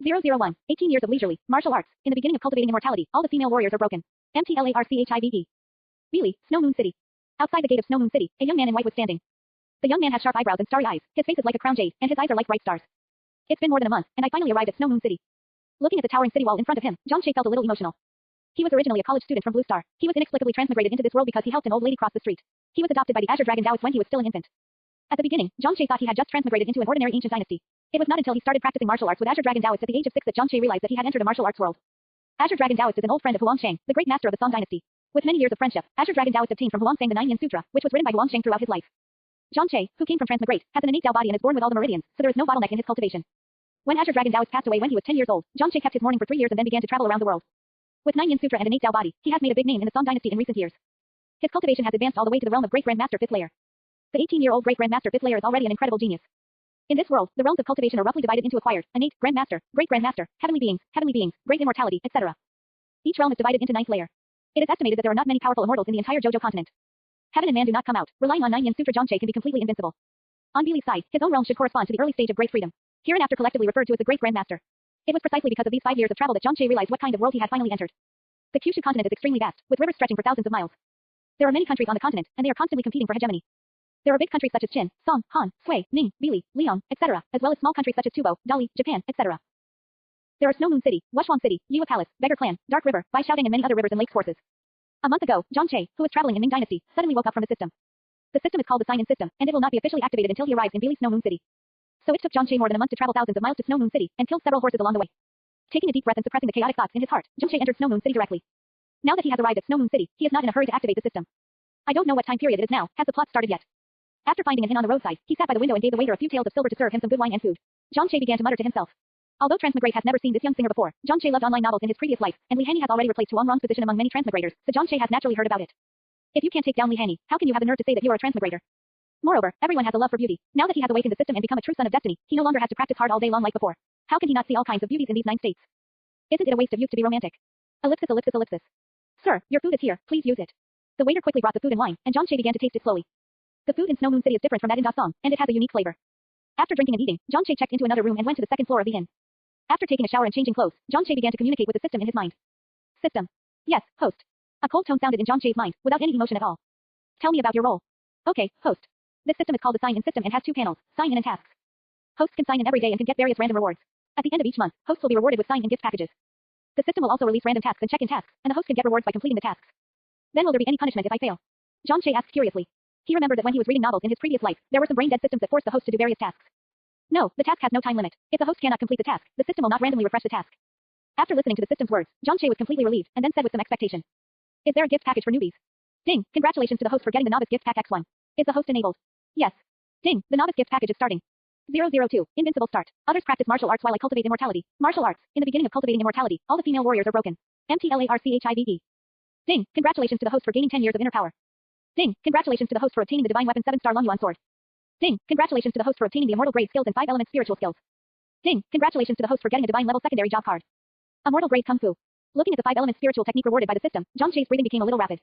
001. 18 years of leisurely martial arts. In the beginning of cultivating immortality, all the female warriors are broken. MTLARCHIVE. Really, Snow Moon City. Outside the gate of Snow Moon City, a young man in white was standing. The young man has sharp eyebrows and starry eyes. His face is like a crown jade, and his eyes are like bright stars. It's been more than a month, and I finally arrived at Snow Moon City. Looking at the towering city wall in front of him, John Shea felt a little emotional. He was originally a college student from Blue Star. He was inexplicably transmigrated into this world because he helped an old lady cross the street. He was adopted by the Azure Dragon Taoist when he was still an infant. At the beginning, John Shea thought he had just transmigrated into an ordinary ancient dynasty. It was not until he started practicing martial arts with Azure Dragon Taoist at the age of 6 that John Shea realized that he had entered a martial arts world. Azure Dragon Taoist is an old friend of Huangshang, the great master of the Song dynasty. With many years of friendship, Azure Dragon Taoist obtained from Huangshang the Nine Yin Sutra, which was written by Huangshang throughout his life. John Shea, who came from transmigrate, has an innate Tao body and is born with all the meridians, so there is no bottleneck in his cultivation. When Azure Dragon Taoist passed away when he was 10 years old, John Shea kept his mourning for 3 years and then began to travel around the world. With Nine Yin Sutra and an innate Tao body, he has made a big name in the Song dynasty in recent years. His cultivation has advanced all the way to the realm of Great Grandmaster Fifth Layer. The 18-year-old Great Grandmaster Fifth Layer is already an incredible genius. In this world, the realms of cultivation are roughly divided into acquired, innate, Grandmaster, Great Grandmaster, Heavenly Beings, Great Immortality, etc. Each realm is divided into ninth layer. It is estimated that there are not many powerful immortals in the entire JoJo continent. Heaven and man do not come out. Relying on Nine Yin Sutra, John Shea can be completely invincible. On Beely's side, his own realm should correspond to the early stage of great freedom, hereinafter collectively referred to as the Great Grandmaster. It was precisely because of these 5 years of travel that John Shea realized what kind of world he had finally entered. The Kyushu continent is extremely vast, with rivers stretching for thousands of miles. There are many countries on the continent, and they are constantly competing for hegemony. There are big countries such as Qin, Song, Han, Sui, Ning, Beely, Liang, etc., as well as small countries such as Tubo, Dali, Japan, etc. There are Snow Moon City, Wushwang City, Yue Palace, Beggar Clan, Dark River, Bai Xiaoding and many other rivers and lake courses. A month ago, John Shea, who was traveling in Ming Dynasty, suddenly woke up from the system. The system is called the Sign-In System, and it will not be officially activated until he arrives in Beely Snow Moon City. So it took John Shea more than a month to travel thousands of miles to Snow Moon City, and killed several horses along the way. Taking a deep breath and suppressing the chaotic thoughts in his heart, John Shea entered Snow Moon City directly. Now that he has arrived at Snow Moon City, he is not in a hurry to activate the system. I don't know what time period it is now, has the plot started yet? After finding an inn on the roadside, he sat by the window and gave the waiter a few taels of silver to serve him some good wine and food. John Shea began to mutter to himself. Although Transmigrate has never seen this young singer before, John Shea loved online novels in his previous life, and Li Hanni has already replaced Huang Rong's position among many transmigrators, so John Shea has naturally heard about it. If you can't take down Li Hanni, how can you have the nerve to say that you are a transmigrator? Moreover, everyone has a love for beauty. Now that he has awakened the system and become a true son of destiny, he no longer has to practice hard all day long like before. How can he not see all kinds of beauties in these 9 states? Isn't it a waste of youth to be romantic? Ellipsis, ellipsis, ellipsis. Sir, your food is here, please use it. The waiter quickly brought the food and wine, and John Shea began to taste it slowly. The food in Snow Moon City is different from that in Da Song, and it has a unique flavor. After drinking and eating, John Shea checked into another room and went to the second floor of the inn. After taking a shower and changing clothes, John Shea began to communicate with the system in his mind. System. Yes, host. A cold tone sounded in John Shea's mind, without any emotion at all. Tell me about your role. Okay, host. This system is called the Sign-In System and has 2 panels, Sign-In and Tasks. Hosts can sign in every day and can get various random rewards. At the end of each month, hosts will be rewarded with sign-in gift packages. The system will also release random tasks and check-in tasks, and the host can get rewards by completing the tasks. Then will there be any punishment if I fail? John Shea asked curiously. He remembered that when he was reading novels in his previous life, there were some brain-dead systems that forced the host to do various tasks. No, the task has no time limit. If the host cannot complete the task, the system will not randomly refresh the task. After listening to the system's words, John Shea was completely relieved, and then said with some expectation. Is there a gift package for newbies? Ding, congratulations to the host for getting the novice gift pack X1. Is the host enabled? Yes. Ding, the novice gift package is starting. 002, Invincible Start. Others practice martial arts while I cultivate immortality. Martial arts. In the beginning of cultivating immortality, all the female warriors are broken. MTLARCHIVE. Ding, congratulations to the host for gaining 10 years of inner power. Ding, congratulations to the host for obtaining the divine weapon 7-star Long Yuan sword. Ding, congratulations to the host for obtaining the immortal grade skills and 5 element spiritual skills. Ding, congratulations to the host for getting a divine level secondary job card. Immortal grade Kung Fu. Looking at the 5 element spiritual technique rewarded by the system, John Shea's breathing became a little rapid.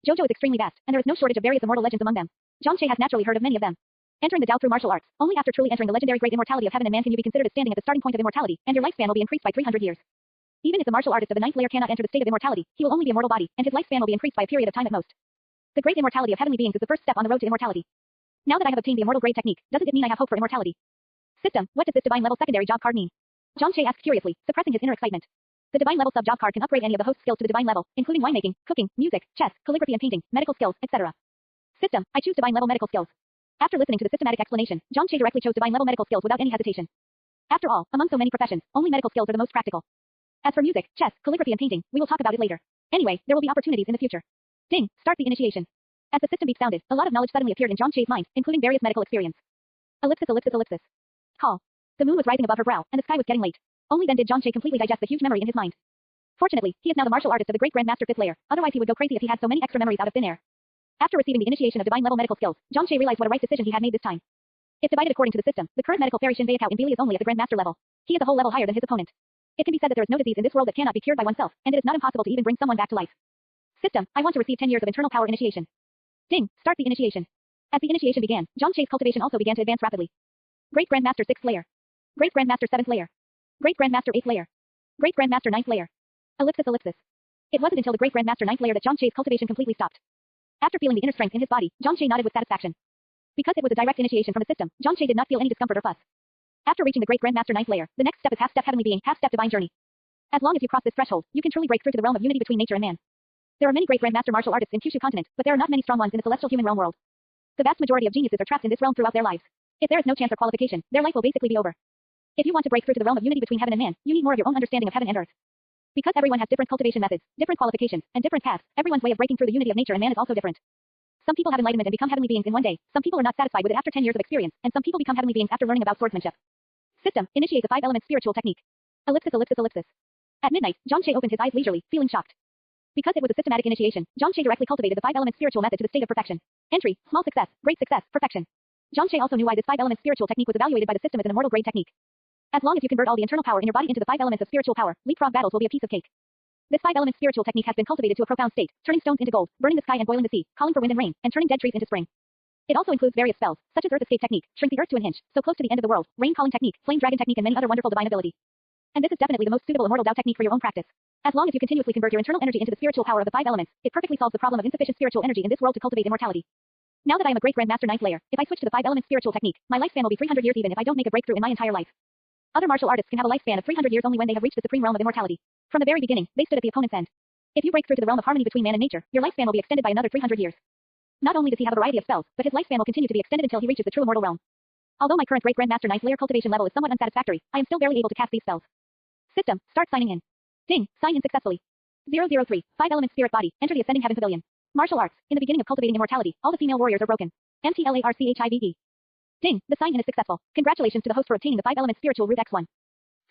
JoJo is extremely vast, and there is no shortage of various immortal legends among them. John Shea has naturally heard of many of them. Entering the Tao through martial arts, only after truly entering the legendary great immortality of heaven and man can you be considered as standing at the starting point of immortality, and your lifespan will be increased by 300 years. Even if the martial artist of the 9th layer cannot enter the state of immortality, he will only be a mortal body, and his lifespan will be increased by a period of time at most. The great immortality of heavenly beings is the first step on the road to immortality. Now that I have obtained the immortal grade technique, doesn't it mean I have hope for immortality? System, what does this divine level secondary job card mean? John Shea asked curiously, suppressing his inner excitement. The divine level sub-job card can upgrade any of the host's skills to the divine level, including winemaking, cooking, music, chess, calligraphy and painting, medical skills, etc. System, I choose divine level medical skills. After listening to the systematic explanation, John Shea directly chose divine level medical skills without any hesitation. After all, among so many professions, only medical skills are the most practical. As for music, chess, calligraphy and painting, we will talk about it later. Anyway, there will be opportunities in the future. Ding, start the initiation. As the system beep sounded, a lot of knowledge suddenly appeared in John Shea's mind, including various medical experience. Ellipsis, ellipsis, ellipsis. Call. The moon was rising above her brow, and the sky was getting late. Only then did John Shea completely digest the huge memory in his mind. Fortunately, he is now the martial artist of the great Grandmaster 5th layer, otherwise he would go crazy if he had so many extra memories out of thin air. After receiving the initiation of divine level medical skills, John Shea realized what a right decision he had made this time. If divided according to the system, the current medical fairy Shin Beikao in Beely is only at the Grandmaster level. He is a whole level higher than his opponent. It can be said that there is no disease in this world that cannot be cured by oneself, and it is not impossible to even bring someone back to life. System, I want to receive 10 years of internal power initiation. Ding, start the initiation. As the initiation began, John Shea's cultivation also began to advance rapidly. Great Grandmaster 6th layer. Great Grandmaster 7th layer. Great Grandmaster 8th layer. Great Grandmaster 9th layer. Ellipsis ellipsis. It wasn't until the Great Grandmaster 9th layer that Zhang Chei's cultivation completely stopped. After feeling the inner strength in his body, Zhang Chei nodded with satisfaction. Because it was a direct initiation from the system, Zhang Chei did not feel any discomfort or fuss. After reaching the Great Grandmaster 9th layer, the next step is half-step heavenly being, half-step divine journey. As long as you cross this threshold, you can truly break through to the realm of unity between nature and man. There are many great Grandmaster martial artists in Kyushu continent, but there are not many strong ones in the celestial human realm world. The vast majority of geniuses are trapped in this realm throughout their lives. If there is no chance or qualification, their life will basically be over. If you want to break through to the realm of unity between heaven and man, you need more of your own understanding of heaven and earth. Because everyone has different cultivation methods, different qualifications, and different paths, everyone's way of breaking through the unity of nature and man is also different. Some people have enlightenment and become heavenly beings in one day, some people are not satisfied with it after 10 years of experience, and some people become heavenly beings after learning about swordsmanship. System, initiate the 5-element spiritual technique. Ellipsis ellipsis ellipsis. At midnight, Zhang Chei opened his eyes leisurely, feeling shocked. Because it was a systematic initiation, Zhang Chei directly cultivated the 5-element spiritual method to the state of perfection. Entry, small success, great success, perfection. Zhang Chei also knew why this 5-element spiritual technique was evaluated by the system as an immortal grade technique. As long as you convert all the internal power in your body into the 5 elements of spiritual power, leapfrog battles will be a piece of cake. This 5-element spiritual technique has been cultivated to a profound state, turning stones into gold, burning the sky and boiling the sea, calling for wind and rain, and turning dead trees into spring. It also includes various spells, such as Earth Escape Technique, Shrink the Earth to an Inch, So Close to the End of the World, Rain Calling Technique, Flame Dragon Technique, and many other wonderful divine ability. And this is definitely the most suitable immortal Dao technique for your own practice. As long as you continuously convert your internal energy into the spiritual power of the 5 elements, it perfectly solves the problem of insufficient spiritual energy in this world to cultivate immortality. Now that I am a great Grandmaster 9th layer, if I switch to the 5-element spiritual technique, my lifespan will be 300 years even if I don't make a breakthrough in my entire life. Other martial artists can have a lifespan of 300 years only when they have reached the supreme realm of immortality. From the very beginning, they stood at the opponent's end. If you break through to the realm of harmony between man and nature, your lifespan will be extended by another 300 years. Not only does he have a variety of spells, but his lifespan will continue to be extended until he reaches the true immortal realm. Although my current Great Grandmaster 9th layer cultivation level is somewhat unsatisfactory, I am still barely able to cast these spells. System, start signing in. Ding, sign in successfully. 003, 5-element spirit body, enter the ascending heaven pavilion. Martial arts, in the beginning of cultivating immortality, all the female warriors are broken. MTLARCHIVE. Ding, the sign in is successful. Congratulations to the host for obtaining the 5-element spiritual root X1.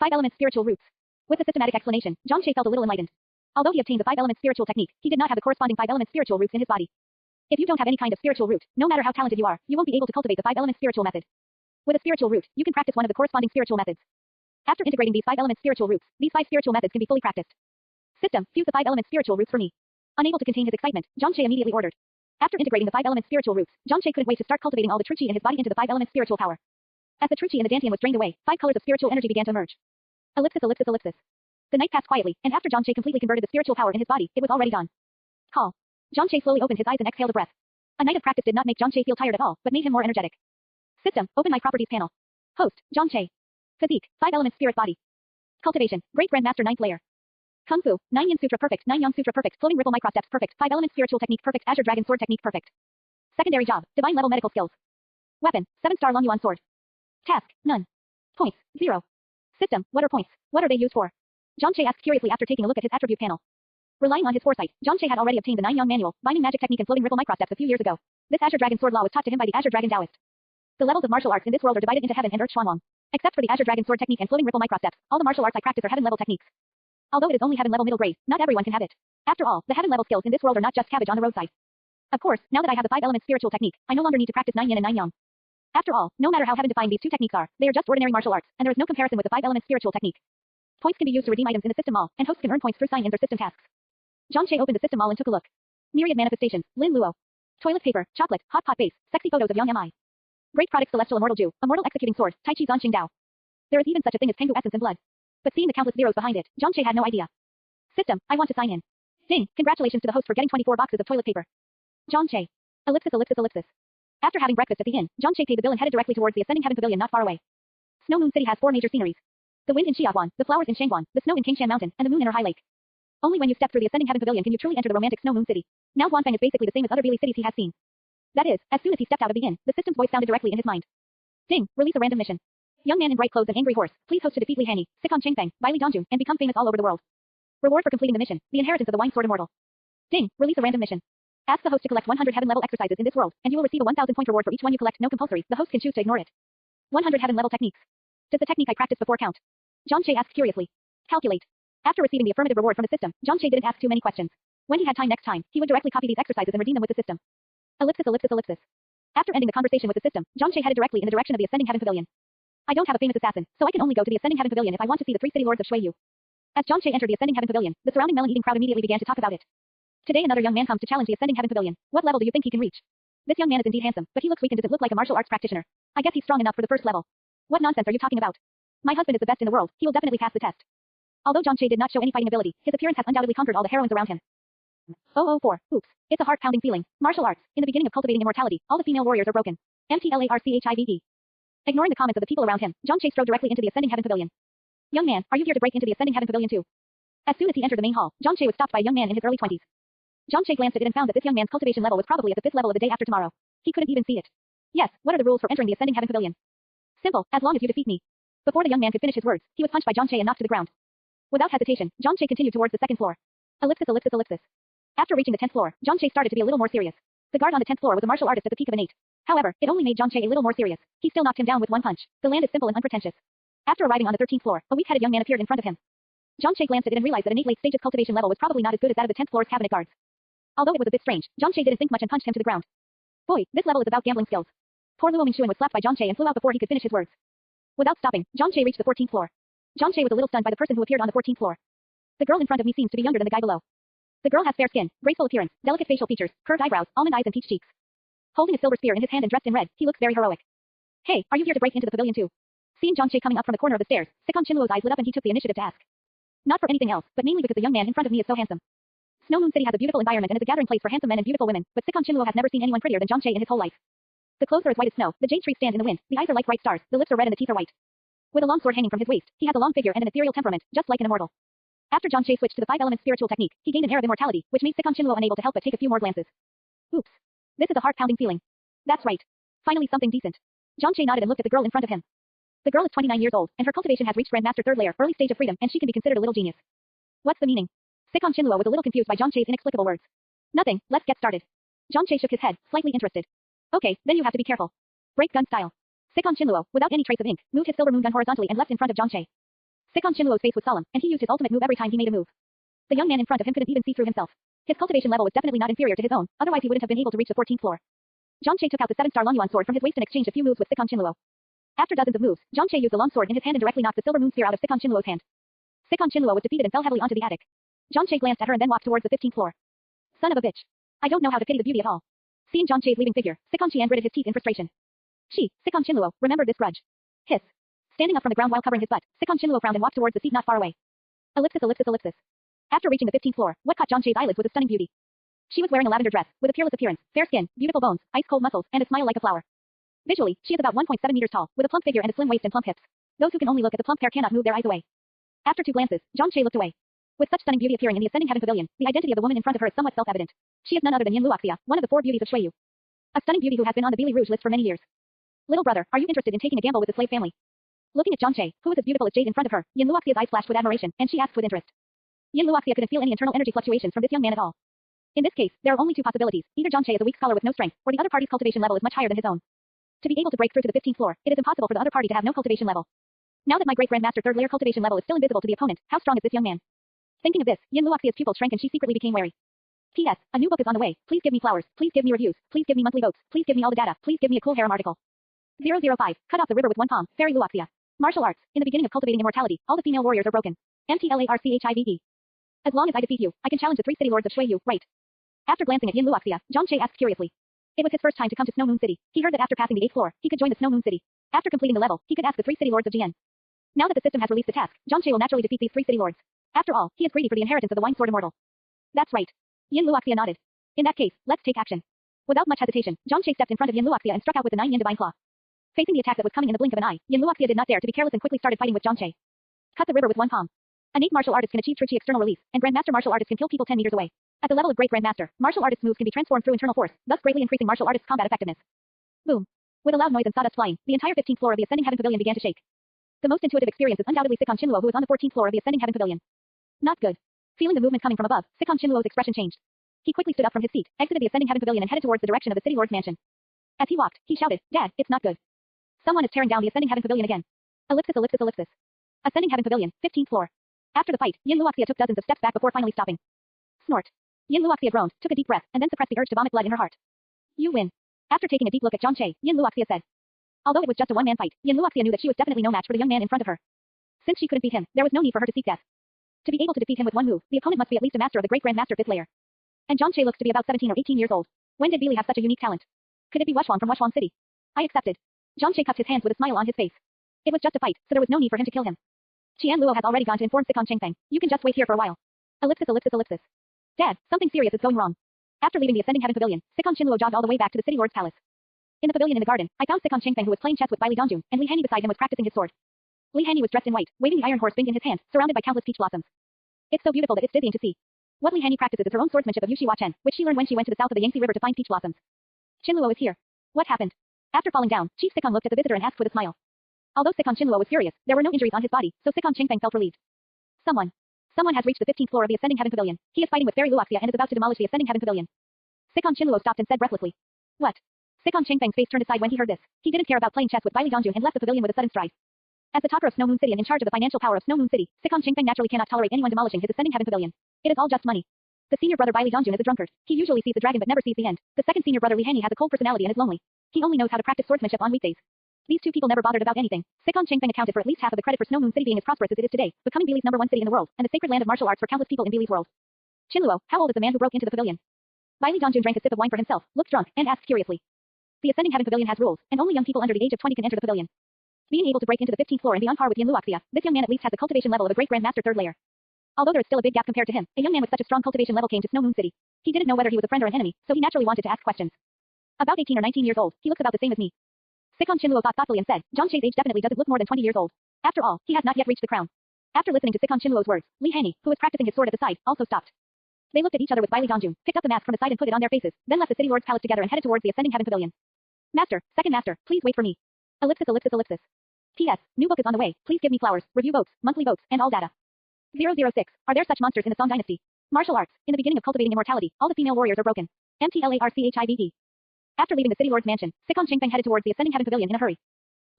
5-element spiritual roots. With the systematic explanation, Zhang Chei felt a little enlightened. Although he obtained the 5-element spiritual technique, he did not have the corresponding 5-element spiritual roots in his body. If you don't have any kind of spiritual root, no matter how talented you are, you won't be able to cultivate the 5-element spiritual method. With a spiritual root, you can practice one of the corresponding spiritual methods. After integrating these 5-element spiritual roots, these 5 spiritual methods can be fully practiced. System, fuse the 5-element spiritual roots for me. Unable to contain his excitement, Zhang Chei immediately ordered. After integrating the 5-element spiritual roots, Zhang Chei couldn't wait to start cultivating all the true chi in his body into the 5-element spiritual power. As the true chi in the dantian was drained away, 5 colors of spiritual energy began to emerge. Ellipsis ellipsis ellipsis. The night passed quietly, and after Zhang Chei completely converted the spiritual power in his body, it was already dawn. Call. Zhang Chei slowly opened his eyes and exhaled a breath. A night of practice did not make Zhang Chei feel tired at all, but made him more energetic. System, open my properties panel. Host, Zhang Chei. Physique, 5-element spirit body. Cultivation, Great Grandmaster 9th layer. Kung Fu, 9 Yin Sutra perfect, 9 Yang Sutra perfect, floating ripple microsteps perfect, 5-element spiritual technique perfect, Azure Dragon sword technique perfect. Secondary job, divine level medical skills. Weapon, 7-star Long Yuan sword. Task, none. Points, 0. System, what are points? What are they used for? Zhang Chei asked curiously after taking a look at his attribute panel. Relying on his foresight, Zhang Chei had already obtained the 9 Yang manual, binding magic technique and floating ripple microsteps a few years ago. This Azure Dragon sword law was taught to him by the Azure Dragon Taoist. The levels of martial arts in this world are divided into heaven and earth Xuanwang. Except for the Azure Dragon sword technique and floating ripple microsteps, all the martial arts I practice are heaven level techniques. Although it is only heaven level middle grade, not everyone can have it. After all, the heaven level skills in this world are not just cabbage on the roadside. Of course, now that I have the 5-element spiritual technique, I no longer need to practice 9 Yin and 9 Yang. After all, no matter how heaven defined these two techniques are, they are just ordinary martial arts, and there is no comparison with the 5-element spiritual technique. Points can be used to redeem items in the system mall, and hosts can earn points through sign-ins or system tasks. Zhang Chei opened the system mall and took a look. Myriad manifestations, Lin Luo. Toilet paper, chocolate, hot pot base, sexy photos of Yang Mi. Great product celestial immortal Ju, immortal executing sword, Tai Chi Zan Qing Dao. There is even such a thing as Tengu essence and blood. But seeing the countless zeros behind it, Zhang Chei had no idea. System, I want to sign in. Ding, congratulations to the host for getting 24 boxes of toilet paper. Zhang Chei. Ellipsis ellipsis ellipsis. After having breakfast at the inn, Zhang Chei paid the bill and headed directly towards the ascending heaven pavilion not far away. Snow Moon City has 4 major sceneries. The wind in Xiaoguan, the flowers in Shangguan, the snow in Qingshan Mountain, and the moon in Erhai Lake. Only when you step through the ascending heaven pavilion can you truly enter the romantic Snow Moon City. Now Guanfeng is basically the same as other Beili cities he has seen. That is, as soon as he stepped out of the inn, the system's voice sounded directly in his mind. Ding, release a random mission. Young man in bright clothes and angry horse, please host to defeat Li Hanyi, Sikon Chengfeng, Baili Dongjun, and become famous all over the world. Reward for completing the mission, the inheritance of the wine sword immortal. Ding, release a random mission. Ask the host to collect 100 heaven level exercises in this world, and you will receive a 1000 point reward for each one you collect. No compulsory, the host can choose to ignore it. 100 heaven level techniques. Does the technique I practiced before count? Zhang Chei asked curiously. Calculate. After receiving the affirmative reward from the system, Zhang Chei didn't ask too many questions. When he had time next time, he would directly copy these exercises and redeem them with the system. Ellipsis ellipsis ellipsis. After ending the conversation with the system, Zhang Chei headed directly in the direction of the ascending heaven pavilion. I don't have a famous assassin, so I can only go to the ascending heaven pavilion if I want to see the 3 city lords of Shuiyu. As Zhang Chei entered the ascending heaven pavilion, the surrounding melon-eating crowd immediately began to talk about it. Today another young man comes to challenge the ascending heaven pavilion. What level do you think he can reach? This young man is indeed handsome, but he looks weak and doesn't look like a martial arts practitioner. I guess he's strong enough for the first level. What nonsense are you talking about? My husband is the best in the world, he will definitely pass the test. Although Jonche did not show any fighting ability, his appearance has undoubtedly conquered all the heroines around him. 004. Oops. It's a heart-pounding feeling. Martial arts. In the beginning of cultivating immortality, all the female warriors are broken. MTLARCHIVE. Ignoring the comments of the people around him, Jonche strode directly into the Ascending Heaven Pavilion. Young man, are you here to break into the Ascending Heaven Pavilion too? As soon as he entered the main hall, Jonche was stopped by a young man in his early 20s. Jonche glanced at it and found that this young man's cultivation level was probably at the 5th level of the day after tomorrow. He couldn't even see it. Yes, what are the rules for entering the Ascending Heaven Pavilion? Simple, as long as you defeat me. Before the young man could finish his words, he was punched by Jonche and knocked to the ground. Without hesitation, Jonche continued towards the 2nd floor. Ellipsis. After reaching the 10th floor, Jonche started to be a little more serious. The guard on the 10th floor was a martial artist at the peak of innate. However, it only made Jonche a little more serious. He still knocked him down with one punch. The land is simple and unpretentious. After arriving on the 13th floor, a weak-headed young man appeared in front of him. Jonche glanced at it and realized that innate late stages cultivation level was probably not as good as that of the 10th floor's cabinet guards. Although it was a bit strange, Jonche didn't think much and punched him to the ground. Boy, this level is about gambling skills. Poor Luo Mingxuan was slapped by Jonche and flew out before he could finish his words. Without stopping, Jonche reached the 14th floor. Jonche was a little stunned by the person who appeared on the 14th floor. The girl in front of me seems to be younger than the guy below. The girl has fair skin, graceful appearance, delicate facial features, curved eyebrows, almond eyes and peach cheeks. Holding a silver spear in his hand and dressed in red, he looks very heroic. Hey, are you here to break into the pavilion too? Seeing Jonche coming up from the corner of the stairs, Sikon Shinluo's eyes lit up and he took the initiative to ask. Not for anything else, but mainly because the young man in front of me is so handsome. Snow Moon City has a beautiful environment and is a gathering place for handsome men and beautiful women, but Sikon Shinluo has never seen anyone prettier than Jonche in his whole life. The clothes are as white as snow, the jade trees stand in the wind, the eyes are like bright stars, the lips are red and the teeth are white. With a long sword hanging from his waist, he has a long figure and an ethereal temperament, just like an immortal. After Jonche switched to the 5-element spiritual technique, he gained an air of immortality, which made Sikon Shinluo unable to help but take a few more glances. Oops. This is a heart-pounding feeling. That's right. Finally something decent. Jonche nodded and looked at the girl in front of him. The girl is 29 years old, and her cultivation has reached Grandmaster 3rd layer, early stage of freedom, and she can be considered a little genius. What's the meaning? Sikon Shinluo was a little confused by Jonche's inexplicable words. Nothing, let's get started. Jonche shook his head, slightly interested. Okay, then you have to be careful. Break gun style. Sikon Shinluo, without any trace of ink, moved his silver moon gun horizontally and leapt in front of Jonche. Sikon Shinluo's face was solemn, and he used his ultimate move every time he made a move. The young man in front of him couldn't even see through himself. His cultivation level was definitely not inferior to his own, otherwise he wouldn't have been able to reach the 14th floor. Jonche took out the 7-star Longyuan sword from his waist and exchanged a few moves with Sikon Shinluo. After dozens of moves, Jonche used the long sword in his hand and directly knocked the silver moon sphere out of Sikon Shinluo's hand. Sikon Shinluo was defeated and fell heavily onto the attic. Jonche glanced at her and then walked towards the 15th floor. Son of a bitch. I don't know how to pity the beauty at all. Seeing Jonche's leaving figure, Sikon Qian gritted his teeth in frustration. Sikon Shinluo, remember this grudge. Hiss. Standing up from the ground while covering his butt, Sikon Shinluo frowned and walked towards the seat not far away. Ellipsis. After reaching the 15th floor, what caught Jonche's eyelids was a stunning beauty. She was wearing a lavender dress, with a peerless appearance, fair skin, beautiful bones, ice-cold muscles, and a smile like a flower. Visually, she is about 1.7 meters tall, with a plump figure and a slim waist and plump hips. Those who can only look at the plump pair cannot move their eyes away. After 2 glances, Jonche looked away. With such stunning beauty appearing in the Ascending Heaven Pavilion, the identity of the woman in front of her is somewhat self-evident. She is none other than Yin Luoxia, one of the 4 beauties of Shuiyu. A stunning beauty who has been on the Bili Rouge list for many years. Little brother, are you interested in taking a gamble with the slave family? Looking at Jonche, who was as beautiful as jade in front of her, Yin Luoxia's eyes flashed with admiration, and she asked with interest. Yin Luoxia couldn't feel any internal energy fluctuations from this young man at all. In this case, there are only 2 possibilities. Either Jonche is a weak scholar with no strength, or the other party's cultivation level is much higher than his own. To be able to break through to the 15th floor, it is impossible for the other party to have no cultivation level. Now that my great grandmaster 3rd layer cultivation level is still invisible to the opponent, how strong is this young man? Thinking of this, Yin Luoxia's pupils shrank and she secretly became wary. P.S. A new book is on the way. Please give me flowers. Please give me reviews. Please give me monthly votes. Please give me all the data. Please give me a cool harem article. 005. Cut off the river with one palm. Fairy Luoxia. Martial arts. In the beginning of cultivating immortality, all the female warriors are broken. MTLARCHIVE. As long as I defeat you, I can challenge the 3 city lords of Shuiyu, right? After glancing at Yin Luoxia, Jonche asked curiously. It was his first time to come to Snow Moon City. He heard that after passing the 8th floor, he could join the Snow Moon City. After completing the level, he could ask the 3 city lords of Jian. Now that the system has released the task, Jonche will naturally defeat these 3 city lords. After all, he is greedy for the inheritance of the Wine Sword Immortal. That's right. Yin Luoxia nodded. In that case, let's take action. Without much hesitation, Jonche stepped in front of Yin Luoxia and struck out with the 9 Yin Divine Claw. Facing the attack that was coming in the blink of an eye, Yin Luoxia did not dare to be careless and quickly started fighting with Jonche. Cut the river with one palm. Innate martial artist can achieve Trichi external release, and Grandmaster martial artist can kill people 10 meters away. At the level of Great Grandmaster, martial artist's moves can be transformed through internal force, thus greatly increasing martial artist's combat effectiveness. Boom. With a loud noise and sawdust flying, the entire 15th floor of the Ascending Heaven Pavilion began to shake. The most intuitive experience is undoubtedly Sikon Shinluo, who is on the 14th floor of the Ascending Heaven Pavilion. Not good. Feeling the movement coming from above, Sikon Shinluo's expression changed. He quickly stood up from his seat, exited the Ascending Heaven Pavilion and headed towards the direction of the City Lord's mansion. As he walked, he shouted, "Dad, it's not good. Someone is tearing down the Ascending Heaven Pavilion again." Ellipsis. Ascending Heaven Pavilion, 15th floor. After the fight, Yin Luoxia took dozens of steps back before finally stopping. Snort. Yin Luoxia groaned, took a deep breath, and then suppressed the urge to vomit blood in her heart. You win. After taking a deep look at Jonche, Yin Luoxia said. Although it was just a one-man fight, Yin Luoxia knew that she was definitely no match for the young man in front of her. Since she couldn't beat him, there was no need for her to seek death. To be able to defeat him with one move, the opponent must be at least a master of the Great Grandmaster 5th layer. And Jonche looks to be about 17 or 18 years old. When did Billy have such a unique talent? Could it be Wushwang from Wushwang City? I accepted. Jonche cupped his hands with a smile on his face. It was just a fight, so there was no need for him to kill him. Qian Luo has already gone to inform Sikon Chengfeng. You can just wait here for a while. Ellipsis ellipsis ellipsis. Dad, something serious is going wrong. After leaving the Ascending Heaven Pavilion, Sikon Chinluo jogged all the way back to the City Lord's palace. In the pavilion in the garden, I found Sikon Chengfeng who was playing chess with Bai Li Dongjun, and Li Hanyi beside him was practicing his sword. Li Hanyi was dressed in white, waving the iron horse winged in his hand, surrounded by countless peach blossoms. It's so beautiful that it's dizzying to see. What Li Hanyi practices is her own swordsmanship of Yushi Hua Chen, which she learned when she went to the south of the Yangtze River to find peach blossoms. Chinluo is here. What happened? After falling down, Chief Sikon looked at the visitor and asked with a smile. Although Sikon Chinluo was furious, there were no injuries on his body, so Sikon Chengfeng felt relieved. Someone has reached the 15th floor of the Ascending Heaven Pavilion. He is fighting with Fairy Luoxia and is about to demolish the Ascending Heaven Pavilion. Sikon Chinluo stopped and said breathlessly. What? Sikon Chengfeng's face turned aside when he heard this. He didn't care about playing chess with Bai Li Dongjun and left the pavilion with a sudden stride. As the talker of Snow Moon City and in charge of the financial power of Snow Moon City, Sikon Chengfeng naturally cannot tolerate anyone demolishing his Ascending Heaven Pavilion. It is all just money. The senior brother Bai Li Dongjun is a drunkard. He usually sees the dragon but never sees the end. The second senior brother Li Hanyi has a cold personality and is lonely. He only knows how to practice swordsmanship on weekdays. These two people never bothered about anything. Sikon Chengfeng accounted for at least half of the credit for Snow Moon City being as prosperous as it is today, becoming Bili's #1 city in the world, and the sacred land of martial arts for countless people in Bili's world. Chinluo, how old is the man who broke into the pavilion? Bai Li Dongjun drank a sip of wine for himself, looked drunk, and asked curiously. The Ascending Heaven Pavilion has rules, and only young people under the age of 20 can enter the pavilion. Being able to break into the 15th floor and be on par with Yin Luoxia, this young man at least has the cultivation level of a great grandmaster 3rd layer. Although there is still a big gap compared to him, a young man with such a strong cultivation level came to Snow Moon City. He didn't know whether he was a friend or an enemy, so he naturally wanted to ask questions. About 18 or 19 years old, he looks about the same as me. Sikon Chinluo thought thoughtfully and said, Zhang Che's age definitely doesn't look more than 20 years old. After all, he has not yet reached the crown. After listening to Sikon Chinluo's words, Li Hanyi, who was practicing his sword at the side, also stopped. They looked at each other with Bai Li Dongjun, picked up the mask from the side and put it on their faces, then left the City Lord's palace together and headed towards the Ascending Heaven Pavilion. Master, second master, please wait for me. Ellipsis ellipsis ellipsis. P.S. New book is on the way. Please give me flowers, review votes, monthly votes, and all data. 006. Are there such monsters in the Song Dynasty? Martial arts. In the beginning of cultivating immortality, all the female warriors are broken. MTLARCHIVE. After leaving the City Lord's mansion, Sikon Chengfeng headed towards the Ascending Heaven Pavilion in a hurry.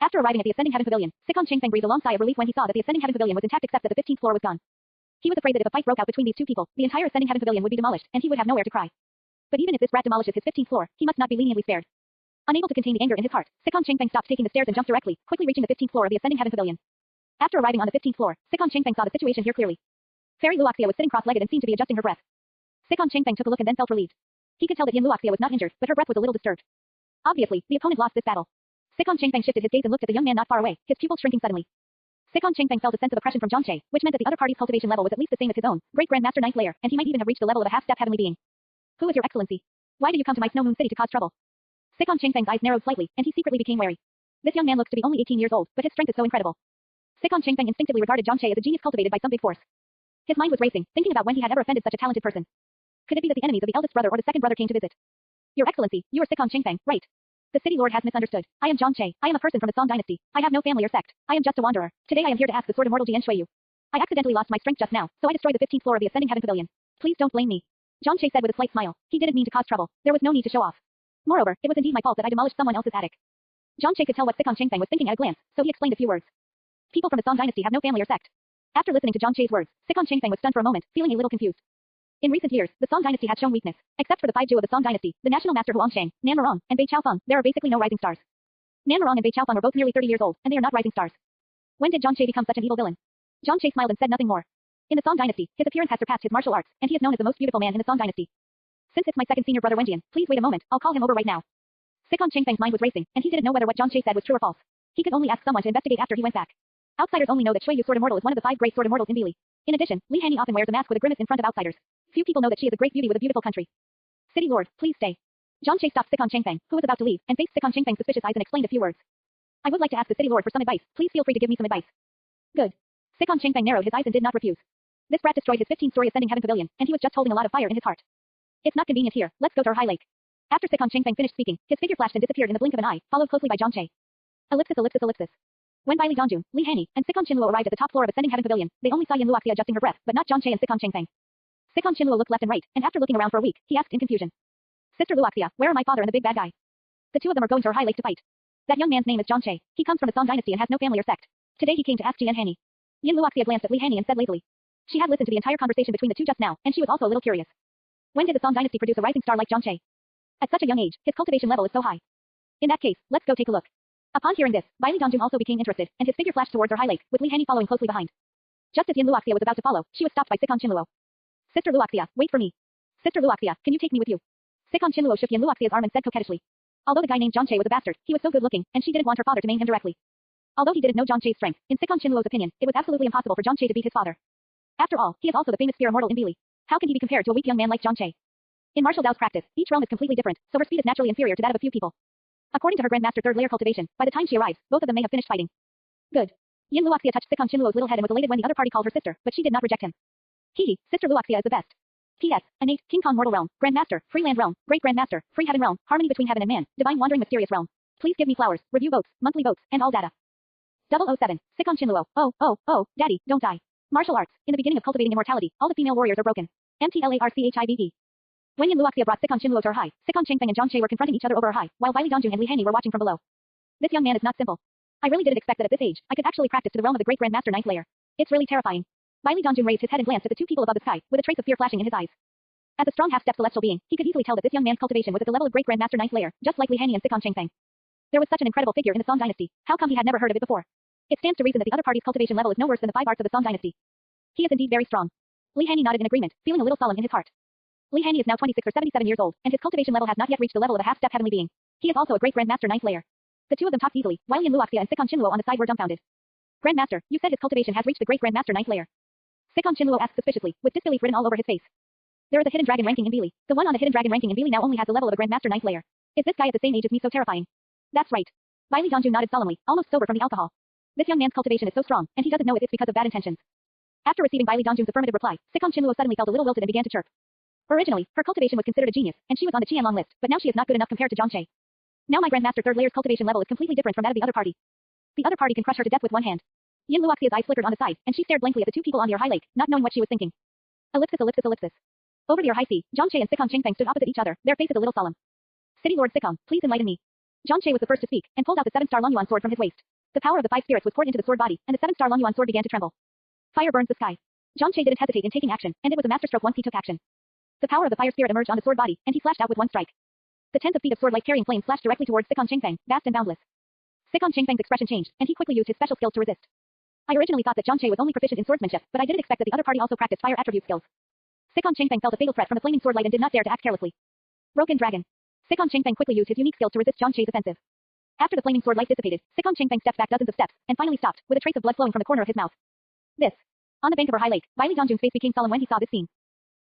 After arriving at the Ascending Heaven Pavilion, Sikon Chengfeng breathed a long sigh of relief when he saw that the Ascending Heaven Pavilion was intact except that the 15th floor was gone. He was afraid that if a fight broke out between these two people, the entire Ascending Heaven Pavilion would be demolished, and he would have nowhere to cry. But even if this brat demolishes his 15th floor, he must not be leniently spared. Unable to contain the anger in his heart, Sikon Chengfeng stopped taking the stairs and jumped directly, quickly reaching the 15th floor of the Ascending Heaven Pavilion. After arriving on the 15th floor, Sikon Chengfeng saw the situation here clearly. Fairy Luoxia was sitting cross-legged and seemed to be adjusting her breath. Sikon Chengfeng took a look and then felt relieved. He could tell that Yin Luoxia was not injured, but her breath was a little disturbed. Obviously, the opponent lost this battle. Sikon Chengfeng shifted his gaze and looked at the young man not far away, his pupils shrinking suddenly. Sikon Chengfeng felt a sense of oppression from Zhang Che, which meant that the other party's cultivation level was at least the same as his own, Great Grandmaster 9th layer, and he might even have reached the level of a half-step heavenly being. Who is your excellency? Why did you come to my Snow Moon City to cause trouble? Sikon Chengfeng's eyes narrowed slightly, and he secretly became wary. This young man looks to be only 18 years old, but his strength is so incredible. Sikon Chengfeng instinctively regarded Zhang Che as a genius cultivated by some big force. His mind was racing, thinking about when he had ever offended such a talented person. Could it be that the enemies of the eldest brother or the second brother came to visit? Your excellency, you are Sikon Chengfeng, right? The city lord has misunderstood. I am Zhang Che. I am a person from the Song Dynasty. I have no family or sect. I am just a wanderer. Today I am here to ask the sword immortal Jian Shuiyu. I accidentally lost my strength just now, so I destroyed the 15th floor of the Ascending Heaven Pavilion. Please don't blame me. Zhang Che said with a slight smile. He didn't mean to cause trouble. There was no need to show off. Moreover, it was indeed my fault that I demolished someone else's attic. Zhang Che could tell what Sikon Chengfeng was thinking at a glance, so he explained a few words. People from the Song Dynasty have no family or sect. After listening to Zhang Che's words, Sikon Chengfeng was stunned for a moment, feeling a little confused. In recent years, the Song Dynasty has shown weakness. Except for the 5 Zhu of the Song Dynasty, the national master Huangshang, Nan Marong, and Bei Chaofeng, there are basically no rising stars. Nan Marong and Bei Chaofeng are both nearly 30 years old, and they are not rising stars. When did Zhang Che become such an evil villain? Zhang Che smiled and said nothing more. In the Song Dynasty, his appearance has surpassed his martial arts, and he is known as the most beautiful man in the Song Dynasty. Since it's my second senior brother Wenjian, please wait a moment, I'll call him over right now. Sikon Chengfeng's mind was racing, and he didn't know whether what Zhang Che said was true or false. He could only ask someone to investigate after he went back. Outsiders only know that Shuiyu Sword Immortal is one of the 5 great sword immortals in Bili. In addition, Li Hanyi often wears a mask with a grimace in front of outsiders. Few people know that she is a great beauty with a beautiful country. City Lord, please stay. Zhang Che stopped Sikon Chengfeng, who was about to leave, and faced Sikon Chengfeng's suspicious eyes and explained a few words. I would like to ask the City Lord for some advice. Please feel free to give me some advice. Good. Sikon Chengfeng narrowed his eyes and did not refuse. This brat destroyed his 15th-story Ascending Heaven Pavilion, and he was just holding a lot of fire in his heart. It's not convenient here. Let's go to our high lake. After Sikon Chengfeng finished speaking, his figure flashed and disappeared in the blink of an eye, followed closely by Zhang Che. Ellipsis ellipsis ellipsis. When Bai Li Dongjun, Li Hanyi, and Sikon Chinluo arrived at the top floor of Ascending Heaven Pavilion, they only saw Yin Luoxia adjusting her breath, but not Zhang Che and Sikon Chengfeng. Sikon Chinluo looked left and right, and after looking around for a week, he asked in confusion. Sister Luoxia, where are my father and the big bad guy? The two of them are going to our high lake to fight. That young man's name is Zhang Che. He comes from the Song Dynasty and has no family or sect. Today he came to ask Jian Hanyi. Yin Luoxia glanced at Li Hanyi and said lazily. She had listened to the entire conversation between the two just now, and she was also a little curious. When did the Song Dynasty produce a rising star like Zhang Che? At such a young age, his cultivation level is so high. In that case, let's go take a look. Upon hearing this, Bai Li Dongjun also became interested, and his figure flashed towards our high lake, with Li Hanyi following closely behind. Just as Yin Luoxia was about to follow, she was stopped by Sikon Chinluo. Sister Luoxia, wait for me. Sister Luoxia, can you take me with you? Sikon Chinluo shook Yin Luoxia's arm and said coquettishly. Although the guy named Zhang Che was a bastard, he was so good looking, and she didn't want her father to maim him directly. Although he didn't know John Che's strength, in Sikon Shinluo's opinion, it was absolutely impossible for John Che to beat his father. After all, he is also the famous spear immortal in Beili. How can he be compared to a weak young man like John Che? In martial Dao's practice, each realm is completely different, so her speed is naturally inferior to that of a few people. According to her Grandmaster third layer cultivation, by the time she arrives, both of them may have finished fighting. Good. Yin Luoxia touched Sikon Shinluo's little head and was elated when the other party called her sister, but she did not reject him. Hee, Sister Luoxia is the best. P.S. Innate, King Kong Mortal Realm, Grandmaster, Freeland Realm, Great Grandmaster, Free Heaven Realm, Harmony between Heaven and Man, Divine Wandering Mysterious Realm. Please give me flowers, review votes, monthly votes, and all data. 007. Sikon Shinluo. Oh, Daddy, don't die. Martial arts. In the beginning of cultivating immortality, all the female warriors are broken. MTLARCHIVE. When Yin Luoxia brought Sikon Shinluo to her high, Sikon Chengfeng and John Che were confronting each other over her high, while Bailey Dongjun and Li Hanyi were watching from below. This young man is not simple. I really didn't expect that at this age, I could actually practice to the realm of the Great Grandmaster Ninth Layer. It's really terrifying. Bailey Dongjun raised his head and glanced at the two people above the sky, with a trace of fear flashing in his eyes. As a strong half-step celestial being, he could easily tell that this young man's cultivation was at the level of Great Grandmaster Ninth Layer, just like Li Hanyi and Sikon Chengfeng. There was such an incredible figure in the Song Dynasty. How come he had never heard of it before? It stands to reason that the other party's cultivation level is no worse than the 5 arts of the Song Dynasty. He is indeed very strong. Li Hanyi nodded in agreement, feeling a little solemn in his heart. Li Hanyi is now 26 or 77 years old, and his cultivation level has not yet reached the level of a half-step heavenly being. He is also a Great Grandmaster Ninth Layer. The two of them talked easily, while Yin Luoxia and Sikon Shinluo on the side were dumbfounded. Grandmaster, you said his cultivation has reached the Great Grandmaster Ninth Layer. Sikon Shinluo asked suspiciously, with disbelief written all over his face. There is a hidden dragon ranking in Beili. The one on the hidden dragon ranking in Beili now only has the level of a Grandmaster Ninth Layer. Is this guy at the same age as me so terrifying? That's right. Bailey Dongjun nodded solemnly, almost sober from the alcohol. This young man's cultivation is so strong, and he doesn't know it's because of bad intentions. After receiving Bailey Dongjun's affirmative reply, Sikon Shinluo suddenly felt a little wilted and began to chirp. Originally, her cultivation was considered a genius, and she was on the Qianlong list, but now she is not good enough compared to John Che. Now my Grandmaster third layer's cultivation level is completely different from that of the other party. The other party can crush her to death with one hand. Yin Luoxia's eyes flickered on the side, and she stared blankly at the two people on the high lake, not knowing what she was thinking. Ellipsis. Over the high sea, John Che and Sikon Chengfeng stood opposite each other, their faces a little solemn. City Lord Sikon, please enlighten me. John Che was the first to speak, and pulled out the 7-star Longyuan sword from his waist. The power of the 5 spirits was poured into the sword body, and the 7-star Longyuan sword began to tremble. Fire burns the sky. John Che didn't hesitate in taking action, and it was a masterstroke once he took action. The power of the fire spirit emerged on the sword body, and he flashed out with one strike. The tens of feet of sword-like carrying flames flashed directly towards Sikon Chengfeng, vast and boundless. Sikon Chengfeng's expression changed, and he quickly used his special skills to resist. I originally thought that John Che was only proficient in swordsmanship, but I didn't expect that the other party also practiced fire attribute skills. Sikon Chengfeng felt a fatal threat from the flaming sword light and did not dare to act carelessly. Broken Dragon. Sikon Chengfeng quickly used his unique skills to resist John Che's offensive. After the flaming sword light dissipated, Sikon Chengfeng stepped back dozens of steps, and finally stopped, with a trace of blood flowing from the corner of his mouth. This. On the bank of her high lake, Bailey Dongjun's face became solemn when he saw this scene.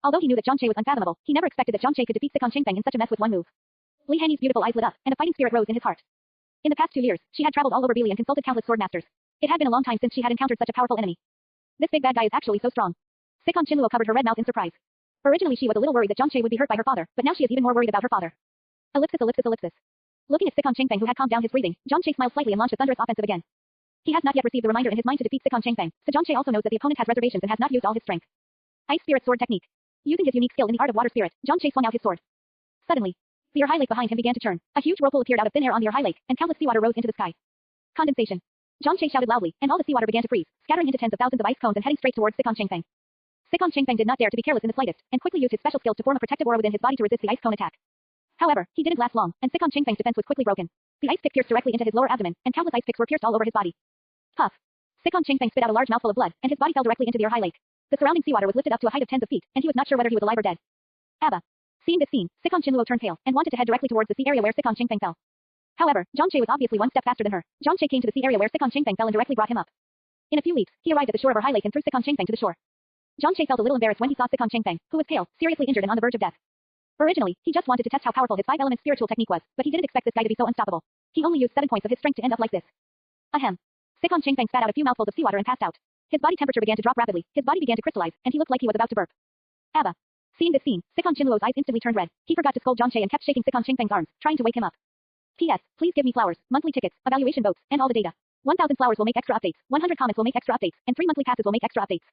Although he knew that John Che was unfathomable, he never expected that John Che could defeat Sikon Chengfeng in such a mess with one move. Li Hanyi's beautiful eyes lit up, and a fighting spirit rose in his heart. In the past 2 years, she had traveled all over Beili and consulted countless sword masters. It had been a long time since she had encountered such a powerful enemy. This big bad guy is actually so strong. Sikon Shinluo covered her red mouth in surprise. Originally she was a little worried that John Che would be hurt by her father, but now she is even more worried about her father. Ellipsis. Looking at Sikon Chengfeng who had calmed down his breathing, John Che smiled slightly and launched a thunderous offensive again. He has not yet received the reminder in his mind to defeat Sikon Chengfeng, so John Che also knows that the opponent has reservations and has not used all his strength. Ice Spirit Sword Technique. Using his unique skill in the art of water spirit, John Che swung out his sword. Suddenly, the high lake behind him began to turn. A huge whirlpool appeared out of thin air on the high lake, and countless seawater rose into the sky. Condensation. John Che shouted loudly, and all the seawater began to freeze, scattering into tens of thousands of ice cones and heading straight towards Sikon Chengfeng. Sikon Chengfeng did not dare to be careless in the slightest, and quickly used his special skills to form a protective aura within his body to resist the ice cone attack. However, he didn't last long, and Sikon Chengfeng's defense was quickly broken. The ice pick pierced directly into his lower abdomen, and countless ice picks were pierced all over his body. Puff. Sikon Chengfeng spit out a large mouthful of blood, and his body fell directly into the high lake. The surrounding seawater was lifted up to a height of tens of feet, and he was not sure whether he was alive or dead. Abba. Seeing this scene, Sikon Shinluo turned pale, and wanted to head directly towards the sea area where Sikon Chengfeng fell. However, John Che was obviously one step faster than her. John Che came to the sea area where Sikon Chengfeng fell and directly brought him up. In a few leaps, he arrived at the shore of her high lake and threw Sikon Chengfeng to the shore. John Che felt a little embarrassed when he saw Sikon Chengfeng, who was pale, seriously injured and on the verge of death. Originally, he just wanted to test how powerful his 5-element spiritual technique was, but he didn't expect this guy to be so unstoppable. He only used 7 points of his strength to end up like this. Ahem. Sikon Chengfeng spat out a few mouthfuls of seawater and passed out. His body temperature began to drop rapidly, his body began to crystallize, and he looked like he was about to burp. Abba. Seeing this scene, Sikon Shinluo's eyes instantly turned red. He forgot to scold John Che and kept shaking Sikon Chengfeng's arms, trying to wake him up. P.S. Please give me flowers, monthly tickets, evaluation votes, and all the data. 1,000 flowers will make extra updates, 100 comments will make extra updates, and 3 monthly passes will make extra updates.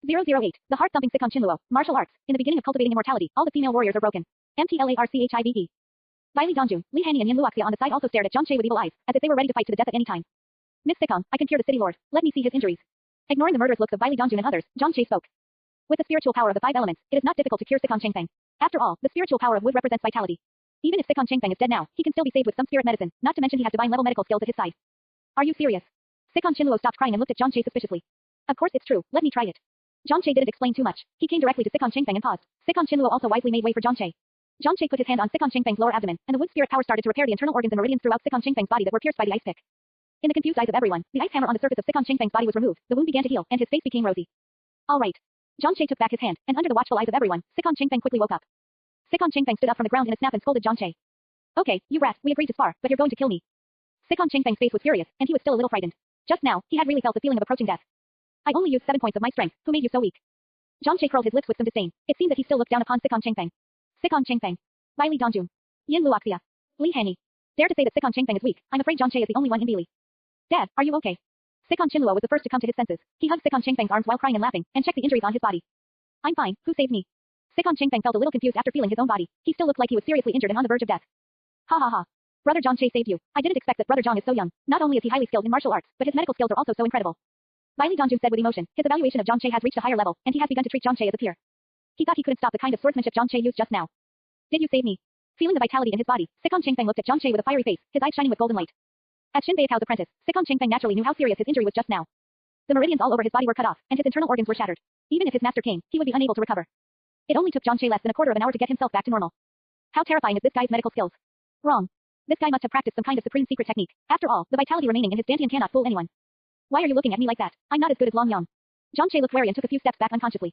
008. The heart-thumping Sikon Shinluo. Martial arts. In the beginning of cultivating immortality, all the female warriors are broken. MTLARCHIVE. Bailey Dongjun, Li Hanyi and Yin Luoxia on the side also stared at John Che with evil eyes, as if they were ready to fight to the death at any time. Miss Sikon, I can cure the city lord. Let me see his injuries. Ignoring the murderous looks of Bailey Dongjun and others, John Che spoke. With the spiritual power of the 5 elements, it is not difficult to cure Sikon Chengfeng. After all, the spiritual power of wood represents vitality. Even if Sikon Chengfeng is dead now, he can still be saved with some spirit medicine, not to mention he has divine level medical skills at his side. Are you serious? Sikon Shinluo stopped crying and looked at John Che suspiciously. Of course it's true, let me try it. John Che didn't explain too much. He came directly to Sikon Chengfeng and paused. Sikon Shinluo also wisely made way for John Che. John Che put his hand on Sikon Chengfeng's lower abdomen, and the wood spirit power started to repair the internal organs and meridians throughout Sikon Chengfeng's body that were pierced by the ice pick. In the confused eyes of everyone, the ice hammer on the surface of Sikon Chengfeng's body was removed, the wound began to heal, and his face became rosy. All right. Zhang Che took back his hand, and under the watchful eyes of everyone, Sikon Chengfeng quickly woke up. Sikon Chengfeng stood up from the ground in a snap and scolded Zhang Che. Okay, you rat, we agreed to spar, but you're going to kill me. Sikon Chengfeng's face was furious, and he was still a little frightened. Just now, he had really felt the feeling of approaching death. I only used 7 points of my strength, who made you so weak? Zhang Che curled his lips with some disdain. It seemed that he still looked down upon Sikon Chengfeng. Sikon Chengfeng. Bai Li Dongjun. Yin Luoxia. Li Hanyi. Dare to say that Sikon Chengfeng is weak, I'm afraid Zhang Che is the only one in Bili. Dad, are you okay? Sikon Chinluo was the first to come to his senses. He hugged Sikon Chengfeng's arms while crying and laughing, and checked the injuries on his body. I'm fine, who saved me? Sikon Chengfeng felt a little confused after feeling his own body. He still looked like he was seriously injured and on the verge of death. Ha ha ha. Brother Zhang Che saved you. I didn't expect that Brother Zhang is so young. Not only is he highly skilled in martial arts, but his medical skills are also so incredible. Bai Li Dongjun said with emotion. His evaluation of Zhang Che has reached a higher level, and he has begun to treat Zhang Che as a peer. He thought he couldn't stop the kind of swordsmanship Zhang Che used just now. Did you save me? Feeling the vitality in his body, Sikon Chengfeng looked at Zhang Che with a fiery face, his eyes shining with golden light. As Shin Beikao's apprentice, Sikon Chengfeng naturally knew how serious his injury was just now. The meridians all over his body were cut off, and his internal organs were shattered. Even if his master came, he would be unable to recover. It only took Zhang Che less than a quarter of an hour to get himself back to normal. How terrifying is this guy's medical skills? Wrong. This guy must have practiced some kind of supreme secret technique. After all, the vitality remaining in his dantian cannot fool anyone. Why are you looking at me like that? I'm not as good as Long Yang. Zhang Che looked wary and took a few steps back unconsciously.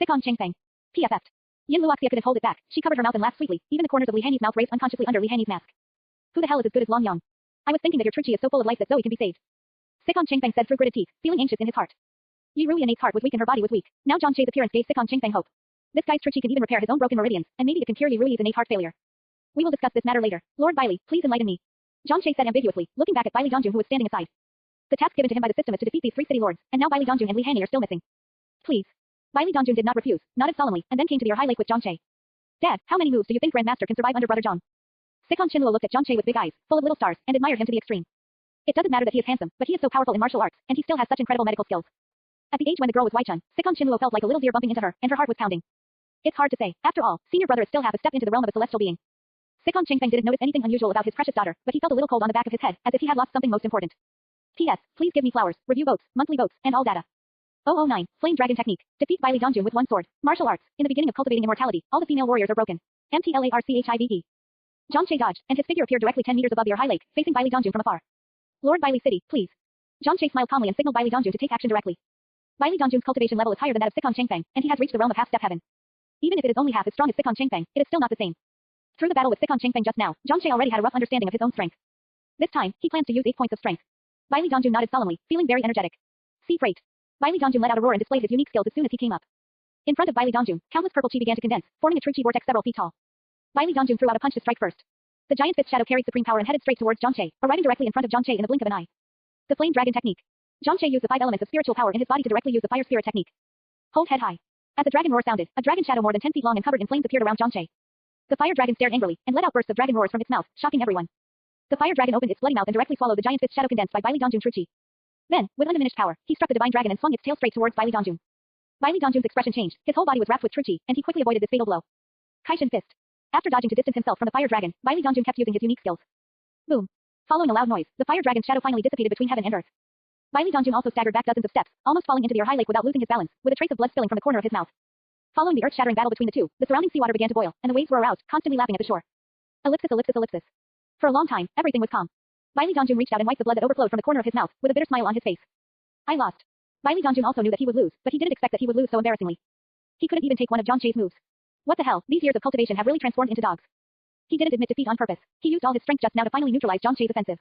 Sikon Chengfeng. PFF'd. Yin Luoxia couldn't hold it back. She covered her mouth and laughed sweetly. Even the corners of Li Hanyi's mouth raised unconsciously under Li Hanyi's mask. Who the hell is as good as Long Yang? I was thinking that your Truchi is so full of life that Zoe can be saved. Sikon Chengfeng said through gritted teeth, feeling anxious in his heart. Yi Ruyan's heart was weak and her body was weak. Now Zhang Che's appearance gave Sikon Chengfeng hope. This guy's Truchi can even repair his own broken meridians, and maybe it can cure Yi Ruyi's innate heart failure. We will discuss this matter later. Lord Bailey, please enlighten me. Zhang Che said ambiguously, looking back at Bai Li Dongjun who was standing aside. The task given to him by the system is to defeat these 3 city lords, and now Bai Li Dongjun and Li Hanyi are still missing. Please. Bai Li Dongjun did not refuse, nodded solemnly, and then came to the high lake with Zhang Che. Dad, how many moves do you think Grandmaster can survive under Brother Zhang? Sikon Chinluo looked at Zhang Che with big eyes, full of little stars, and admired him to the extreme. It doesn't matter that he is handsome, but he is so powerful in martial arts, and he still has such incredible medical skills. At the age when the girl was Wai Chun, Sikon Chinluo felt like a little deer bumping into her, and her heart was pounding. It's hard to say. After all, senior brother is still half a step into the realm of a celestial being. Sikon Chengfeng didn't notice anything unusual about his precious daughter, but he felt a little cold on the back of his head, as if he had lost something most important. P.S. Please give me flowers, review votes, monthly votes, and all data. 009. Flame Dragon Technique. Defeat Bai Li Dongjun with 1 sword. Martial arts. In the beginning of cultivating immortality, all the female warriors are broken. MTLARCHIVE. Zhang Che dodged, and his figure appeared directly 10 meters above the high lake, facing Bai Li Dongjun from afar. Lord Bai Li City, please. Zhang Che smiled calmly and signaled Bai Li Dongjun to take action directly. Bai Li Dongjun's cultivation level is higher than that of Sikon Chengfeng, and he has reached the realm of half-step heaven. Even if it is only half as strong as Sikon Chengfeng, it is still not the same. Through the battle with Sikon Chengfeng just now, Zhang Che already had a rough understanding of his own strength. This time, he plans to use 8 points of strength. Bai Li Dongjun nodded solemnly, feeling very energetic. See freight. Bai Li Dongjun let out a roar and displayed his unique skills as soon as he came up. In front of Bai Li Dongjun, countless purple chi began to condense, forming a true chi vortex several feet tall. Bai Li Dongjun threw out a punch to strike first. The giant fist shadow carried supreme power and headed straight towards Zhang Che, arriving directly in front of Zhang Che in the blink of an eye. The flame dragon technique. Zhang Che used the 5 elements of spiritual power in his body to directly use the fire spirit technique. Hold head high. As the dragon roar sounded, a dragon shadow more than 10 feet long and covered in flames appeared around Zhang Che. The fire dragon stared angrily and let out bursts of dragon roars from its mouth, shocking everyone. The fire dragon opened its bloody mouth and directly swallowed the giant fist shadow condensed by Bai Li Dongjun true chi. Then, with undiminished power, he struck the divine dragon and swung its tail straight towards Bai Li Dongjun. Bai Li Dongjun's expression changed. His whole body was wrapped with true chi, and he quickly avoided this fatal blow. Kaishin fist. After dodging to distance himself from the fire dragon, Bai Li Dongjun kept using his unique skills. Boom. Following a loud noise, the fire dragon's shadow finally dissipated between heaven and earth. Bai Li Dongjun also staggered back dozens of steps, almost falling into the high lake without losing his balance, with a trace of blood spilling from the corner of his mouth. Following the earth-shattering battle between the two, the surrounding seawater began to boil, and the waves were aroused, constantly lapping at the shore. Ellipsis, ellipsis, ellipsis. For a long time, everything was calm. Bai Li Dongjun reached out and wiped the blood that overflowed from the corner of his mouth, with a bitter smile on his face. I lost. Bai Li Dongjun also knew that he would lose, but he didn't expect that he would lose so embarrassingly. He couldn't even take one of Zhang Che's moves. What the hell, these years of cultivation have really transformed into dogs. He didn't admit defeat on purpose. He used all his strength just now to finally neutralize Zhang Che's offensive.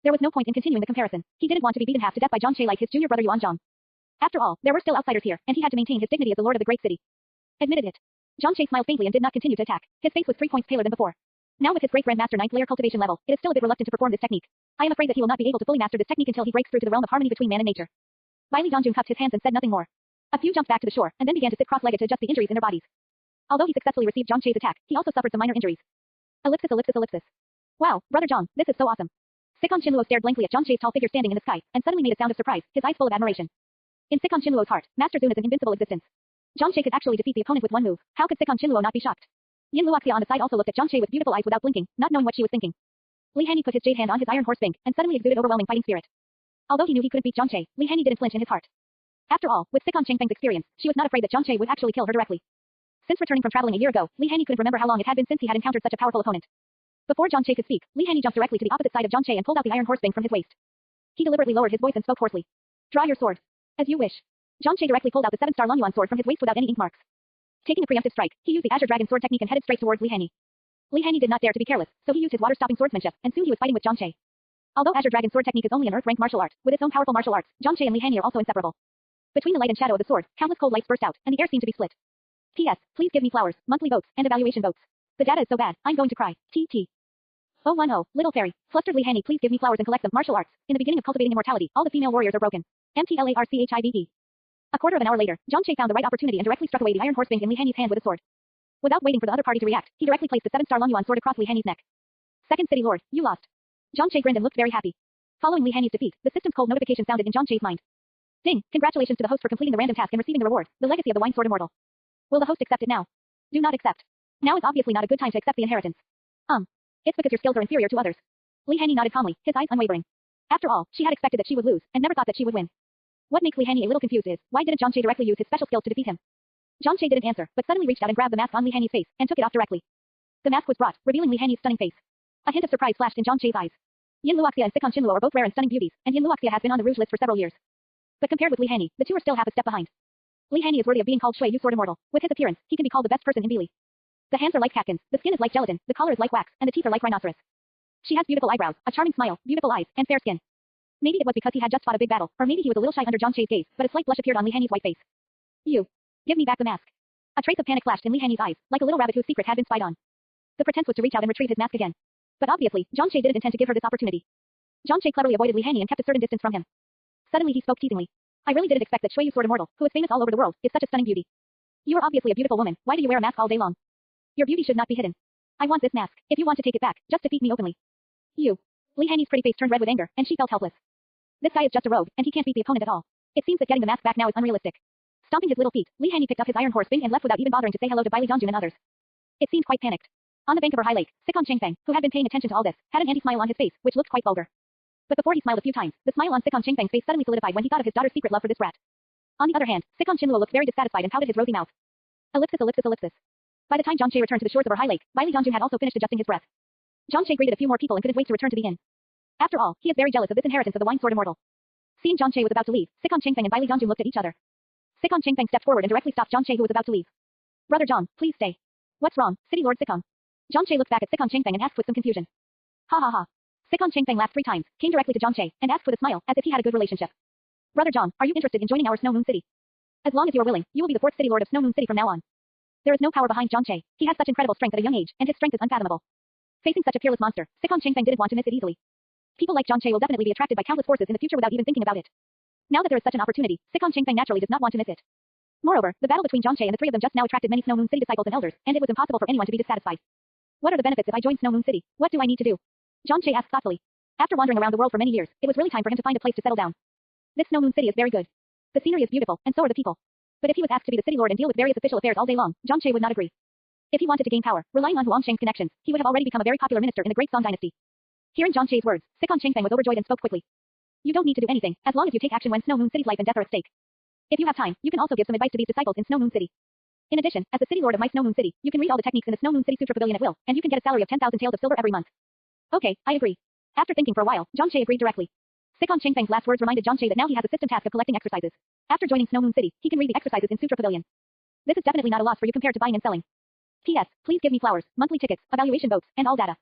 There was no point in continuing the comparison. He didn't want to be beaten half to death by Zhang Che like his junior brother Yuan Zhang. After all, there were still outsiders here, and he had to maintain his dignity as the lord of the great city. Admitted it. Zhang Che smiled faintly and did not continue to attack. His face was 3 points paler than before. Now with his great grandmaster 9th layer cultivation level, it is still a bit reluctant to perform this technique. I am afraid that he will not be able to fully master this technique until he breaks through to the realm of harmony between man and nature. Bai Li Dongjun cupped his hands and said nothing more. A few jumped back to the shore, and then began to sit cross-legged to adjust the injuries in their bodies. Although he successfully received Zhang Che's attack, he also suffered some minor injuries. Ellipsis, ellipsis, ellipsis. Wow, Brother Zhang, this is so awesome. Sikon Chinluo stared blankly at Zhang Che's tall figure standing in the sky, and suddenly made a sound of surprise, his eyes full of admiration. In Sikon Chinluo's heart, Master Zun is an invincible existence. Zhang Che could actually defeat the opponent with 1 move. How could Sikon Chinluo not be shocked? Yin Luoxia on the side also looked at Zhang Che with beautiful eyes without blinking, not knowing what she was thinking. Li Hanyi put his jade hand on his iron horse bank, and suddenly exuded overwhelming fighting spirit. Although he knew he couldn't beat Zhang Che, Li Hanyi didn't flinch in his heart. After all, with Sikon Chengfeng's experience, she was not afraid that Zhang Che would actually kill her directly. Since returning from traveling a year ago, Li Hanyi couldn't remember how long it had been since he had encountered such a powerful opponent. Before Zhang Che could speak, Li Hanyi jumped directly to the opposite side of Zhang Che and pulled out the iron horse bank from his waist. He deliberately lowered his voice and spoke hoarsely. Draw your sword. As you wish. Zhang Che directly pulled out the 7-star Long Yuan sword from his waist without any ink marks. Taking a preemptive strike, he used the Azure Dragon sword technique and headed straight towards Li Hanyi. Li Hanyi did not dare to be careless, so he used his water-stopping swordsmanship, and soon he was fighting with Zhang Che. Although Azure Dragon sword technique is only an earth-rank martial art, with its own powerful martial arts, Zhang Che and Li Hanyi are also inseparable. Between the light and shadow of the sword, countless cold lights burst out, and the air seemed to be split. P.S. Please give me flowers, monthly votes, and evaluation votes. The data is so bad, I'm going to cry. T.T. 010, little fairy. Flustered Li Hanyi, please give me flowers and collect them. Martial arts. In the beginning of cultivating immortality, all the female warriors are broken. MTLARCHIVE. A quarter of an hour later, Zhang Che found the right opportunity and directly struck away the iron horse Bing in Li Hanyi's hand with a sword. Without waiting for the other party to react, he directly placed the 7-star Long Yuan sword across Li Hanyi's neck. Second City Lord, you lost. Zhang Che grinned and looked very happy. Following Li Hanyi's defeat, the system's cold notification sounded in Zhang Che's mind. Ding! Congratulations to the host for completing the random task and receiving the reward, the legacy of the Wine Sword Immortal. Will the host accept it now? Do not accept. Now is obviously not a good time to accept the inheritance. It's because your skills are inferior to others. Li Hanyi nodded calmly, his eyes unwavering. After all, she had expected that she would lose, and never thought that she would win. What makes Li Hanyi a little confused is, why didn't Zhang Che directly use his special skills to defeat him? Zhang Che didn't answer, but suddenly reached out and grabbed the mask on Li Hanyi's face, and took it off directly. The mask was brought, revealing Li Hanyi's stunning face. A hint of surprise flashed in Zhang Che's eyes. Yin Luoxia and Sikon Chinluo are both rare and stunning beauties, and Yin Luoxia has been on the rouge list for several years. But compared with Li Hanyi, the two are still half a step behind. Li Hanyi is worthy of being called Shui Yu Sword Immortal. With his appearance, he can be called the best person in Bili. The hands are like catkins, the skin is like gelatin, the collar is like wax, and the teeth are like rhinoceros. She has beautiful eyebrows, a charming smile, beautiful eyes, and fair skin. Maybe it was because he had just fought a big battle, or maybe he was a little shy under Zhang Che's gaze, but a slight blush appeared on Li Hanyi's white face. You. Give me back the mask. A trace of panic flashed in Li Hanyi's eyes, like a little rabbit whose secret had been spied on. The pretense was to reach out and retrieve his mask again. But obviously, Zhang Che didn't intend to give her this opportunity. Zhang Che cleverly avoided Li Hanyi and kept a certain distance from him. Suddenly he spoke teasingly. I really didn't expect that Shui Yu Sword Immortal, who is famous all over the world, is such a stunning beauty. You are obviously a beautiful woman, why do you wear a mask all day long? Your beauty should not be hidden. I want this mask. If you want to take it back, just defeat me openly. You. Li Hanyi's pretty face turned red with anger, and she felt helpless. This guy is just a rogue, and he can't beat the opponent at all. It seems that getting the mask back now is unrealistic. Stomping his little feet, Li Hanyi picked up his iron horse Bing and left without even bothering to say hello to Bailey Dongjun and others. It seemed quite panicked. On the bank of her high lake, Sikon Chengfeng, who had been paying attention to all this, had an anti-smile on his face, which looked quite vulgar. But before he smiled a few times, the smile on Sikon Chengfeng's face suddenly solidified when he thought of his daughter's secret love for this brat. On the other hand, Sikon Chinluo looked very dissatisfied and pouted his rosy mouth. Ellipsis, ellipsis, ellipsis. By the time Zhang Che returned to the shores of her high lake, Bailey Dongjun had also finished adjusting his breath. Zhang Che greeted a few more people and couldn't wait to return to the inn. After all, he is very jealous of this inheritance of the Wine Sword Immortal. Seeing Zhang Che was about to leave, Sikon Chengfeng and Bailey Dongjun looked at each other. Sikon Chengfeng stepped forward and directly stopped Zhang Che, who was about to leave. Brother Zhang, please stay. What's wrong, City Lord Sikon? Zhang Che looked back at Sikon Chengfeng and asked with some confusion. Ha ha ha. Sikon Chengfeng laughed 3 times, came directly to Zhang Che, and asked with a smile, as if he had a good relationship. Brother Zhang, are you interested in joining our Snow Moon City? As long as you are willing, you will be the 4th City Lord of Snow Moon City from now on. There is no power behind Zhang Che. He has such incredible strength at a young age, and his strength is unfathomable. Facing such a fearless monster, Sikon Chengfeng didn't want to miss it easily. People like Zhang Che will definitely be attracted by countless forces in the future without even thinking about it. Now that there is such an opportunity, Sikon Chengfeng naturally does not want to miss it. Moreover, the battle between Zhang Che and the 3 of them just now attracted many Snow Moon City disciples and elders, and it was impossible for anyone to be dissatisfied. What are the benefits if I join Snow Moon City? What do I need to do? Zhang Che asked thoughtfully. After wandering around the world for many years, it was really time for him to find a place to settle down. This Snow Moon City is very good. The scenery is beautiful, and so are the people. But if he was asked to be the city lord and deal with various official affairs all day long, Zhang Che would not agree. If he wanted to gain power, relying on Huang Sheng's connections, he would have already become a very popular minister in the Great Song Dynasty. Hearing Zhang Che's words, Sikon Chengfeng was overjoyed and spoke quickly. You don't need to do anything, as long as you take action when Snow Moon City's life and death are at stake. If you have time, you can also give some advice to these disciples in Snow Moon City. In addition, as the city lord of my Snow Moon City, you can read all the techniques in the Snow Moon City Sutra Pavilion at will, and you can get a salary of 10,000 taels of silver every month. Okay, I agree. After thinking for a while, Zhang Che agreed directly. Sikon Chengfeng's last words reminded Zhang Che that now he has a system task of collecting exercises. After joining Snow Moon City, he can read the exercises in Sutra Pavilion. This is definitely not a loss for you compared to buying and selling. P.S. Please give me flowers, monthly tickets, evaluation votes, and all data.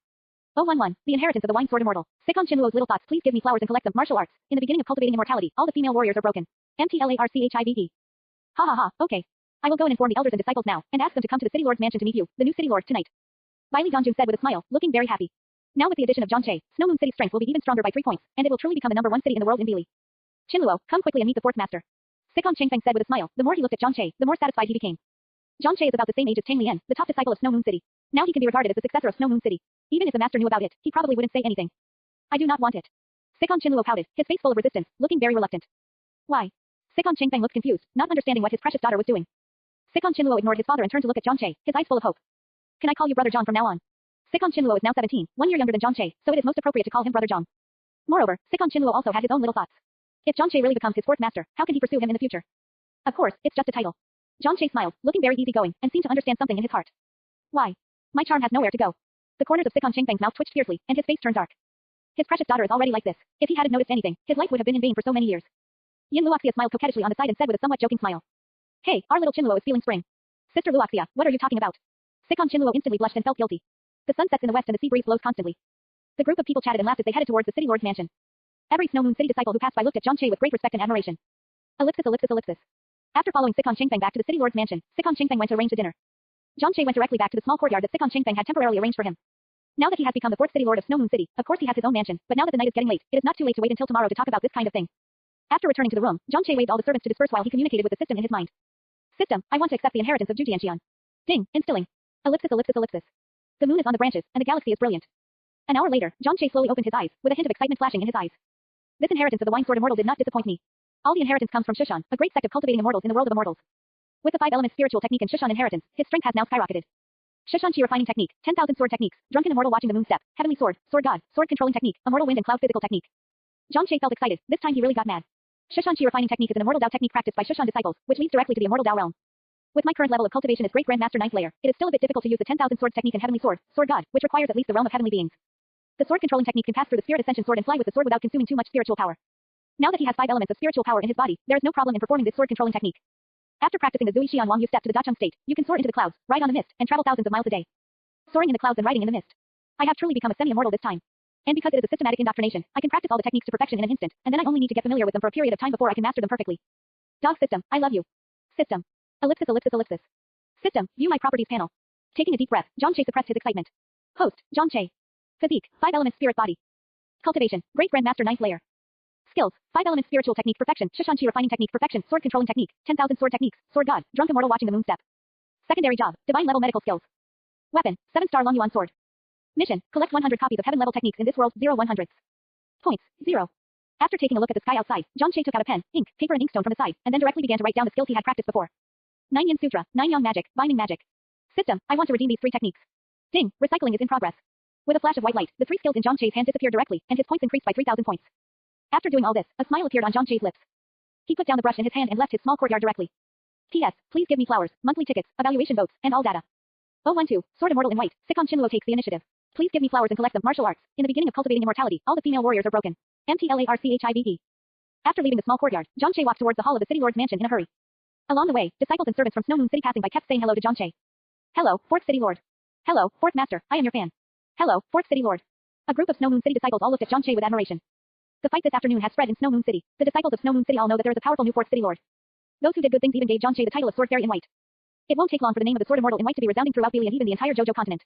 011. The inheritance of the Wine Sword Immortal. Sikon Chinluo's little thoughts. Please give me flowers and collect them. Martial arts. In the beginning of cultivating immortality, all the female warriors are broken. MTLARCHIVE. Ha ha ha. Okay. I will go and inform the elders and disciples now, and ask them to come to the City Lord's mansion to meet you, the new City Lord, tonight. Bailey Dongjun said with a smile, looking very happy. Now with the addition of Zhang Che, Snow Moon City's strength will be even stronger by 3 points, and it will truly become the #1 city in the world in Bili. Chinluo, come quickly and meet the 4th master. Sikon Chengfeng said with a smile. The more he looked at Zhang Che, the more satisfied he became. Zhang Che is about the same age as Tang Lian, the top disciple of Snow Moon City. Now he can be regarded as the successor of Snow Moon City. Even if the master knew about it, he probably wouldn't say anything. I do not want it. Sikon Chinluo pouted, his face full of resistance, looking very reluctant. Why? Sikon Chengfeng looked confused, not understanding what his precious daughter was doing. Sikon Chinluo ignored his father and turned to look at Zhang Che, his eyes full of hope. Can I call you Brother Zhang from now on? Sikon Chinluo is now 17, 1 year younger than Zhang Che, so it is most appropriate to call him Brother Zhang. Moreover, Sikon Chinluo also had his own little thoughts. If Zhang Che really becomes his 4th master, how can he pursue him in the future? Of course, it's just a title. Zhang Che smiled, looking very easygoing, and seemed to understand something in his heart. Why? My charm has nowhere to go. The corners of Sikon Chengfeng's mouth twitched fiercely, and his face turned dark. His precious daughter is already like this. If he hadn't noticed anything, his life would have been in vain for so many years. Yin Luoxia smiled coquettishly on the side and said with a somewhat joking smile. Hey, our little Chinluo is feeling spring. Sister Luoxia, what are you talking about? Sikon Chinluo instantly blushed and felt guilty. The sun sets in the west and the sea breeze blows constantly. The group of people chatted and laughed as they headed towards the city lord's mansion. Every Snow Moon City disciple who passed by looked at Zhang Che with great respect and admiration. Ellipsis, ellipsis, ellipsis. After following Sikon Chengfeng back to the city lord's mansion, Sikon Chengfeng went to arrange the dinner. Zhang Che went directly back to the small courtyard that Sikon Chengfeng had temporarily arranged for him. Now that he has become the fourth city lord of Snow Moon City, of course he has his own mansion, but now that the night is getting late, it is not too late to wait until tomorrow to talk about this kind of thing. After returning to the room, Zhang Che waved all the servants to disperse while he communicated with the system in his mind. System, I want to accept the inheritance of Zhujianxian. Ding, instilling. Ellipsis, ellipsis, ellipsis. The moon is on the branches, and the galaxy is brilliant. An hour later, Zhang Che slowly opened his eyes, with a hint of excitement flashing in his eyes. This inheritance of the wine sword immortal did not disappoint me. All the inheritance comes from Shushan, a great sect of cultivating immortals in the world of immortals. With the 5 elements spiritual technique and Shushan inheritance, his strength has now skyrocketed. Shushan Chi refining technique, 10,000 sword techniques, drunken immortal watching the moon step, heavenly sword, sword god, sword controlling technique, immortal wind and cloud physical technique. Zhang Che felt excited. This time he really got mad. Shushan Chi refining technique is an immortal Dao technique practiced by Shushan disciples, which leads directly to the immortal Dao realm. With my current level of cultivation as Great Grandmaster 9th layer, it is still a bit difficult to use the 10,000 swords technique and heavenly sword, sword god, which requires at least the realm of heavenly beings. The sword controlling technique can pass through the spirit ascension sword and fly with the sword without consuming too much spiritual power. Now that he has 5 elements of spiritual power in his body, there is no problem in performing this sword controlling technique. After practicing the Zui Xian Wang Yu step to the Dacheng state, you can soar into the clouds, ride on the mist, and travel thousands of miles a day. Soaring in the clouds and riding in the mist. I have truly become a semi-immortal this time. And because it is a systematic indoctrination, I can practice all the techniques to perfection in an instant, and then I only need to get familiar with them for a period of time before I can master them perfectly. Dog system, I love you. System. Ellipsis, ellipsis, ellipsis. System, view my properties panel. Taking a deep breath, Zhang Che suppressed his excitement. Host, Zhang Che. Physique, 5 elements spirit body. Cultivation, Great Grandmaster 9th layer. Skills, 5 elements spiritual technique perfection, Shushan Chi refining technique perfection, sword controlling technique, 10,000 sword techniques, sword god, drunk immortal watching the moon step. Secondary job, divine level medical skills. Weapon, 7-star Long Yuan sword. Mission, collect 100 copies of heaven level techniques in this world, 0/100. Points, 0. After taking a look at the sky outside, Zhang Che took out a pen, ink, paper and inkstone from the side, and then directly began to write down the skills he had practiced before. 9 Yin Sutra, 9 Yang magic, binding magic. System, I want to redeem these 3 techniques. Ding, recycling is in progress. With a flash of white light, the 3 skills in Zhang Che's hand disappeared directly, and his points increased by 3,000 points. After doing all this, a smile appeared on Zhang Che's lips. He put down the brush in his hand and left his small courtyard directly. P.S. Please give me flowers, monthly tickets, evaluation votes, and all data. 012, Sword Immortal in White, Sikon Chinluo takes the initiative. Please give me flowers and collect them. Martial arts. In the beginning of cultivating immortality, all the female warriors are broken. MTLARCHIVE. After leaving the small courtyard, Zhang Che walked towards the hall of the city lord's mansion in a hurry. Along the way, disciples and servants from Snow Moon City passing by kept saying hello to Zhang Che. Hello, 4th City Lord. Hello, 4th Master, I am your fan. Hello, 4th City Lord. A group of Snow Moon City disciples all looked at Zhang Che with admiration. The fight this afternoon has spread in Snow Moon City. The disciples of Snow Moon City all know that there is a powerful new 4th City Lord. Those who did good things even gave Zhang Che the title of Sword Fairy in White. It won't take long for the name of the Sword Immortal in White to be resounding throughout Bili and even the entire Johjo continent.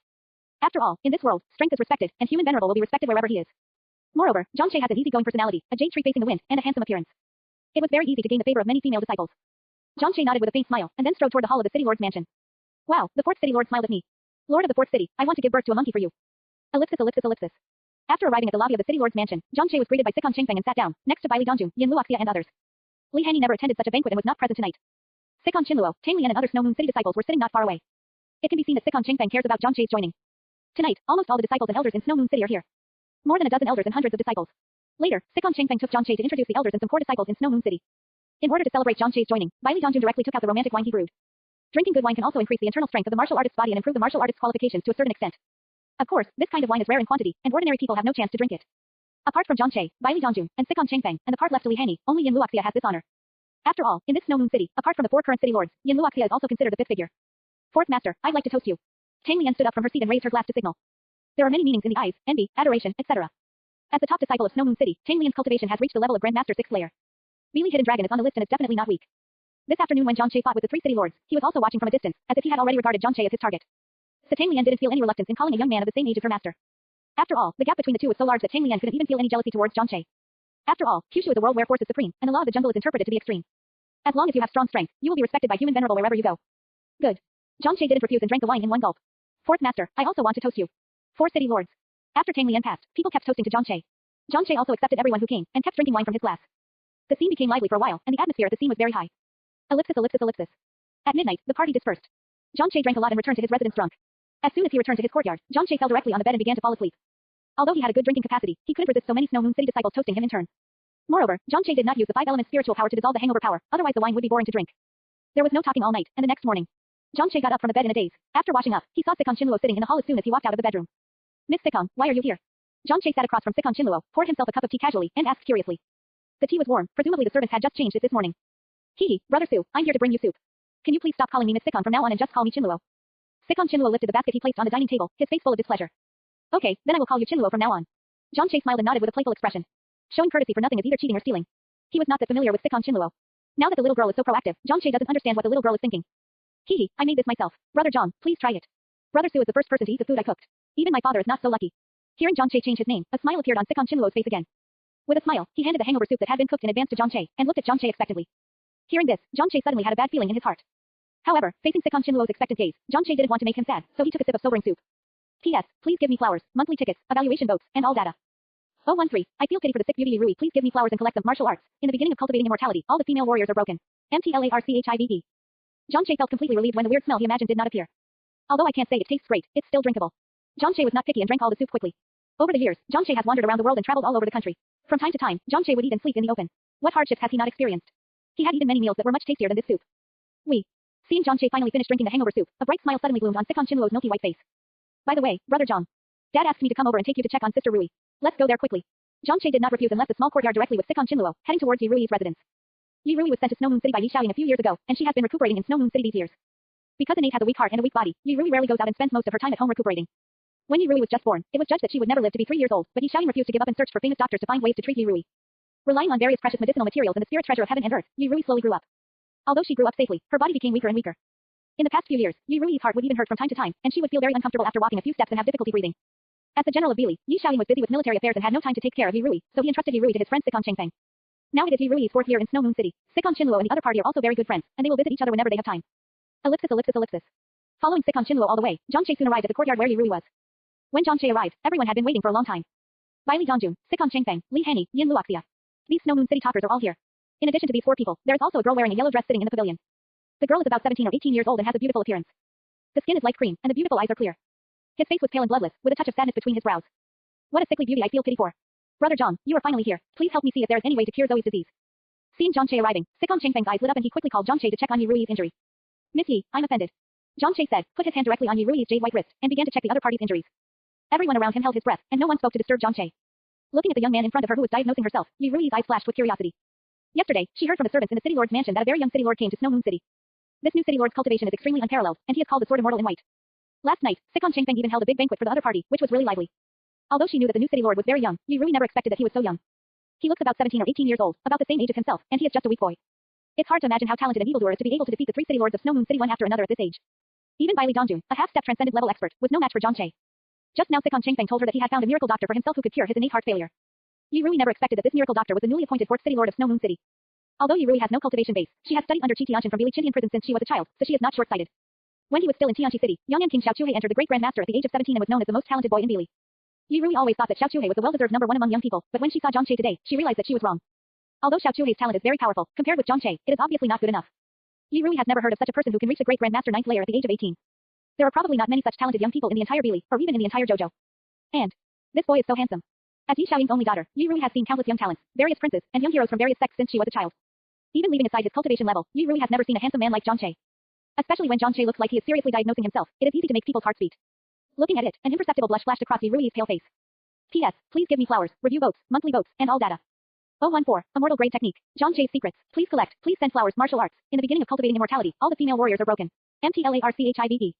After all, in this world, strength is respected, and human venerable will be respected wherever he is. Moreover, Zhang Che has an easygoing personality, a jade tree facing the wind, and a handsome appearance. It was very easy to gain the favor of many female disciples. Zhang Che nodded with a faint smile, and then strode toward the hall of the city lord's mansion. Wow, the 4th City Lord smiled at me. Lord of the 4th City, I want to give birth to a monkey for you. Ellipsis, ellipsis, ellipsis. After arriving at the lobby of the city lord's mansion, Zhang Che was greeted by Sikon Chengfeng and sat down, next to Bai Li Dongjun, Yin Luoxia and others. Li Hanyi never attended such a banquet and was not present tonight. Sikon Chinluo, Tang Lian and other Snow Moon City disciples were sitting not far away. It can be seen that Sikon Chengfeng cares about Zhang Che's joining. Tonight, almost all the disciples and elders in Snow Moon City are here. More than a dozen elders and hundreds of disciples. Later, Sikon Chengfeng took Zhang Che to introduce the elders and some core disciples in Snow Moon City. In order to celebrate Zhang Che's joining, Bai Li Dongjun directly took out the romantic wine he brewed. Drinking good wine can also increase the internal strength of the martial artist's body and improve the martial artist's qualifications to a certain extent. Of course, this kind of wine is rare in quantity, and ordinary people have no chance to drink it. Apart from Zhang Che, Bai Li Dongjun, and Sikon Chengfeng, and the part left to Li Hanyi, only Yin Luoxia has this honor. After all, in this Snow Moon City, apart from the 4 current city lords, Yin Luoxia is also considered the 5th figure. 4th Master, I'd like to toast you. Tang Lian stood up from her seat and raised her glass to signal. There are many meanings in the eyes, envy, adoration, etc. As the top disciple of Snow Moon City, Tang Lian's cultivation has reached the level of Grandmaster 6th layer. Really Hidden Dragon is on the list and is definitely not weak. This afternoon when Zhang Che fought with the 3 city lords, he was also watching from a distance, as if he had already regarded Zhang Che as his target. So Tang Lian didn't feel any reluctance in calling a young man of the same age as her master. After all, the gap between the two was so large that Tang Lian couldn't even feel any jealousy towards Zhang Che. After all, Kyushu is a world where force is supreme, and the law of the jungle is interpreted to the extreme. As long as you have strong strength, you will be respected by human venerable wherever you go. Good. Zhang Che didn't refuse and drank the wine in one gulp. 4th Master, I also want to toast you. 4 city lords. After Tang Lian passed, people kept toasting to Zhang Che. Zhang Che also accepted everyone who came, and kept drinking wine from his glass. The scene became lively for a while, and the atmosphere at the scene was very high. Ellipsis, ellipsis, ellipsis. At midnight, the party dispersed. Zhang Che drank a lot and returned to his residence drunk. As soon as he returned to his courtyard, Zhang Che fell directly on the bed and began to fall asleep. Although he had a good drinking capacity, he couldn't resist so many Snow Moon City disciples toasting him in turn. Moreover, Zhang Che did not use the 5 elements spiritual power to dissolve the hangover power, otherwise the wine would be boring to drink. There was no talking all night, and the next morning, Zhang Che got up from the bed in a daze. After washing up, he saw Sikon Chinluo sitting in the hall as soon as he walked out of the bedroom. Miss Sikon, why are you here? John Che sat across from Sikon Chinluo, poured himself a cup of tea casually, and asked curiously. The tea was warm, presumably the service had just changed it this morning. Hee, Brother Su, I'm here to bring you soup. Can you please stop calling me Miss Sikon from now on and just call me Chinluo? Sikon Chinluo lifted the basket he placed on the dining table, his face full of displeasure. Okay, then I will call you Chinluo from now on. John Che smiled and nodded with a playful expression. Showing courtesy for nothing is either cheating or stealing. He was not that familiar with Sikon Chinluo. Now that the little girl is so proactive, John Che doesn't understand what the little girl is thinking. Hee, I made this myself. Brother John, please try it. Brother Su is the first person to eat the food I cooked. Even my father is not so lucky. Hearing John Che change his name, a smile appeared on Sikon Chinluo's face again. With a smile, he handed the hangover soup that had been cooked in advance to John Che, and looked at John Che expectantly. Hearing this, John Che suddenly had a bad feeling in his heart. However, facing Sikon Chinluo's expectant gaze, John Che didn't want to make him sad, so he took a sip of sobering soup. P.S. Please give me flowers, monthly tickets, evaluation votes, and all data. 013. I feel pity for the sick beauty Rui. Please give me flowers and collect them. Martial arts. In the beginning of cultivating immortality, all the female warriors are broken. MTLARCHIVE. John Che felt completely relieved when the weird smell he imagined did not appear. Although I can't say it tastes great, it's still drinkable. John Che was not picky and drank all the soup quickly. Over the years, John Che has wandered around the world and traveled all over the country. From time to time, John Che would eat and sleep in the open. What hardships has he not experienced? He had eaten many meals that were much tastier than this soup. Seeing John Che finally finish drinking the hangover soup, a bright smile suddenly bloomed on Sikon Chinluo's milky white face. By the way, Brother John. Dad asked me to come over and take you to check on Sister Rui. Let's go there quickly. John Che did not refuse and left the small courtyard directly with Sikon Chinluo, heading towards Yi Rui's residence. Yi Rui was sent to Snow Moon City by Yi Xiaoying a few years ago, and she has been recuperating in Snow Moon City these years. Because Innate has a weak heart and a weak body, Yi Rui rarely goes out and spends most of her time at home recuperating. When Yi Rui was just born, it was judged that she would never live to be 3 years old, but Yi Xiaoying refused to give up and searched for famous doctors to find ways to treat Yi Rui. Relying on various precious medicinal materials and the spirit treasure of heaven and earth, Yi Rui slowly grew up. Although she grew up safely, her body became weaker and weaker. In the past few years, Yi Rui's heart would even hurt from time to time, and she would feel very uncomfortable after walking a few steps and have difficulty breathing. As the general of Bili, Yi Xiaoying was busy with military affairs and had no time to take care of Yi Rui, so he entrusted Yi Rui to his friend Sikon Chengfeng. Now it is Yi Rui's 4th year in Snow Moon City. Sikon Chinluo and the other party are also very good friends, and they will visit each other whenever they have time. Ellipsis. Following Sikon Chinluo all the way, John Che soon arrived at the courtyard where Yi Rui was. When John Che arrived, everyone had been waiting for a long time. Bai Li Dongjun, Sikon Chengfeng, Li Hanyi, Yin Luoxia. These Snow Moon City toppers are all here. In addition to these 4 people, there is also a girl wearing a yellow dress sitting in the pavilion. The girl is about 17 or 18 years old and has a beautiful appearance. The skin is light cream, and the beautiful eyes are clear. His face was pale and bloodless, with a touch of sadness between his brows. What a sickly beauty I feel pity for. Brother John, you are finally here. Please help me see if there is any way to cure Zoe's disease. Seeing John Che arriving, Sikon Chengfeng's eyes lit up and he quickly called John Che to check on Yi Rui's injury. Miss Yi, I'm offended. John Che said, put his hand directly on Yi Rui's jade white wrist, and began to check the other party's injuries. Everyone around him held his breath, and no one spoke to disturb John Che. Looking at the young man in front of her who was diagnosing herself, Yi Rui's eyes flashed with curiosity. Yesterday, she heard from the servants in the city lord's mansion that a very young city lord came to Snow Moon City. This new city lord's cultivation is extremely unparalleled, and he is called the Sword Immortal in White. Last night, Sikon Chengfeng even held a big banquet for the other party, which was really lively. Although she knew that the new city lord was very young, Yi Rui never expected that he was so young. He looks about 17 or 18 years old, about the same age as himself, and he is just a weak boy. It's hard to imagine how talented an evildoer is to be able to defeat the 3 city lords of Snow Moon City one after another at this age. Even Bai Li Dongjun, a half-step transcendent level expert, was no match for John Che. Just now Sikon Chengfeng told her that he had found a miracle doctor for himself who could cure his innate heart failure. Yi Rui never expected that this miracle doctor was the newly appointed 4th city lord of Snow Moon City. Although Yi Rui has no cultivation base, she has studied under Qi Tianqian from Bili Qindian prison since she was a child, so she is not short-sighted. When he was still in Tianqi City, Yong'an King Xiao Chuhe entered the Great Grand Master at the age of 17 and was known as the most talented boy in Bili. Yi Rui always thought that Xiao Chuhe was the well-deserved number 1 among young people, but when she saw John Che today, she realized that she was wrong. Although Xiao Chuhe's talent is very powerful, compared with John Che, it is obviously not good enough. Yi Rui has never heard of such a person who can reach the Great Grand Master 9th layer at the age of 18. There are probably not many such talented young people in the entire Bili, or even in the entire Jojo. And this boy is so handsome. As Yi Xiaoying's only daughter, Yi Rui has seen countless young talents, various princes, and young heroes from various sects since she was a child. Even leaving aside his cultivation level, Yi Rui has never seen a handsome man like John Che. Especially when John Che looks like he is seriously diagnosing himself, it is easy to make people's hearts beat. Looking at it, an imperceptible blush flashed across Yi Rui's pale face. P.S. Please give me flowers, review votes, monthly votes, and all data. 014. Immortal grade technique. John Che's secrets. Please collect. Please send flowers. Martial arts. In the beginning of cultivating immortality, all the female warriors are broken. MTLARCHIVE.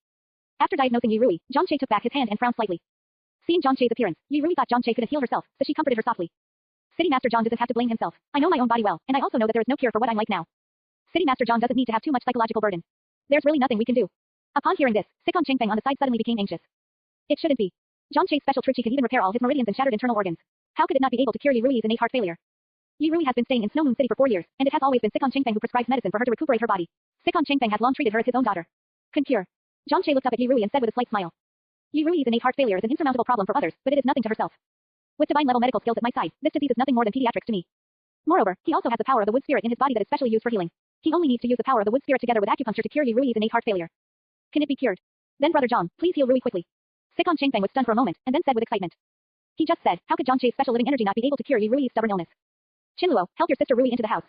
After diagnosing Yi Rui, John Che took back his hand and frowned slightly. Seeing John Che's appearance, Yi Rui thought John Che couldn't heal herself, so she comforted her softly. City Master John doesn't have to blame himself. I know my own body well, and I also know that there is no cure for what I'm like now. City Master John doesn't need to have too much psychological burden. There's really nothing we can do. Upon hearing this, Sikon Chengfeng on the side suddenly became anxious. It shouldn't be. John Che's special true chi can even repair all his meridians and shattered internal organs. How could it not be able to cure Yi Rui's innate heart failure? Yi Rui has been staying in Snow Moon City for 4 years, and it has always been Sikon Chengfeng who prescribes medicine for her to recuperate her body. Sikon Chengfeng has long treated her as his own daughter. Can cure. John Che looked up at Yi Rui and said with a slight smile. Yi Rui's innate heart failure is an insurmountable problem for others, but it is nothing to herself. With divine-level medical skills at my side, this disease is nothing more than pediatrics to me. Moreover, he also has the power of the wood spirit in his body that is specially used for healing. He only needs to use the power of the wood spirit together with acupuncture to cure Yi Rui's innate heart failure. Can it be cured? Then Brother John, please heal Rui quickly. Sikon Chengfeng was stunned for a moment, and then said with excitement. He just said, how could John Che's special living energy not be able to cure Yi Rui's stubborn illness? Chinluo, help your sister Rui into the house.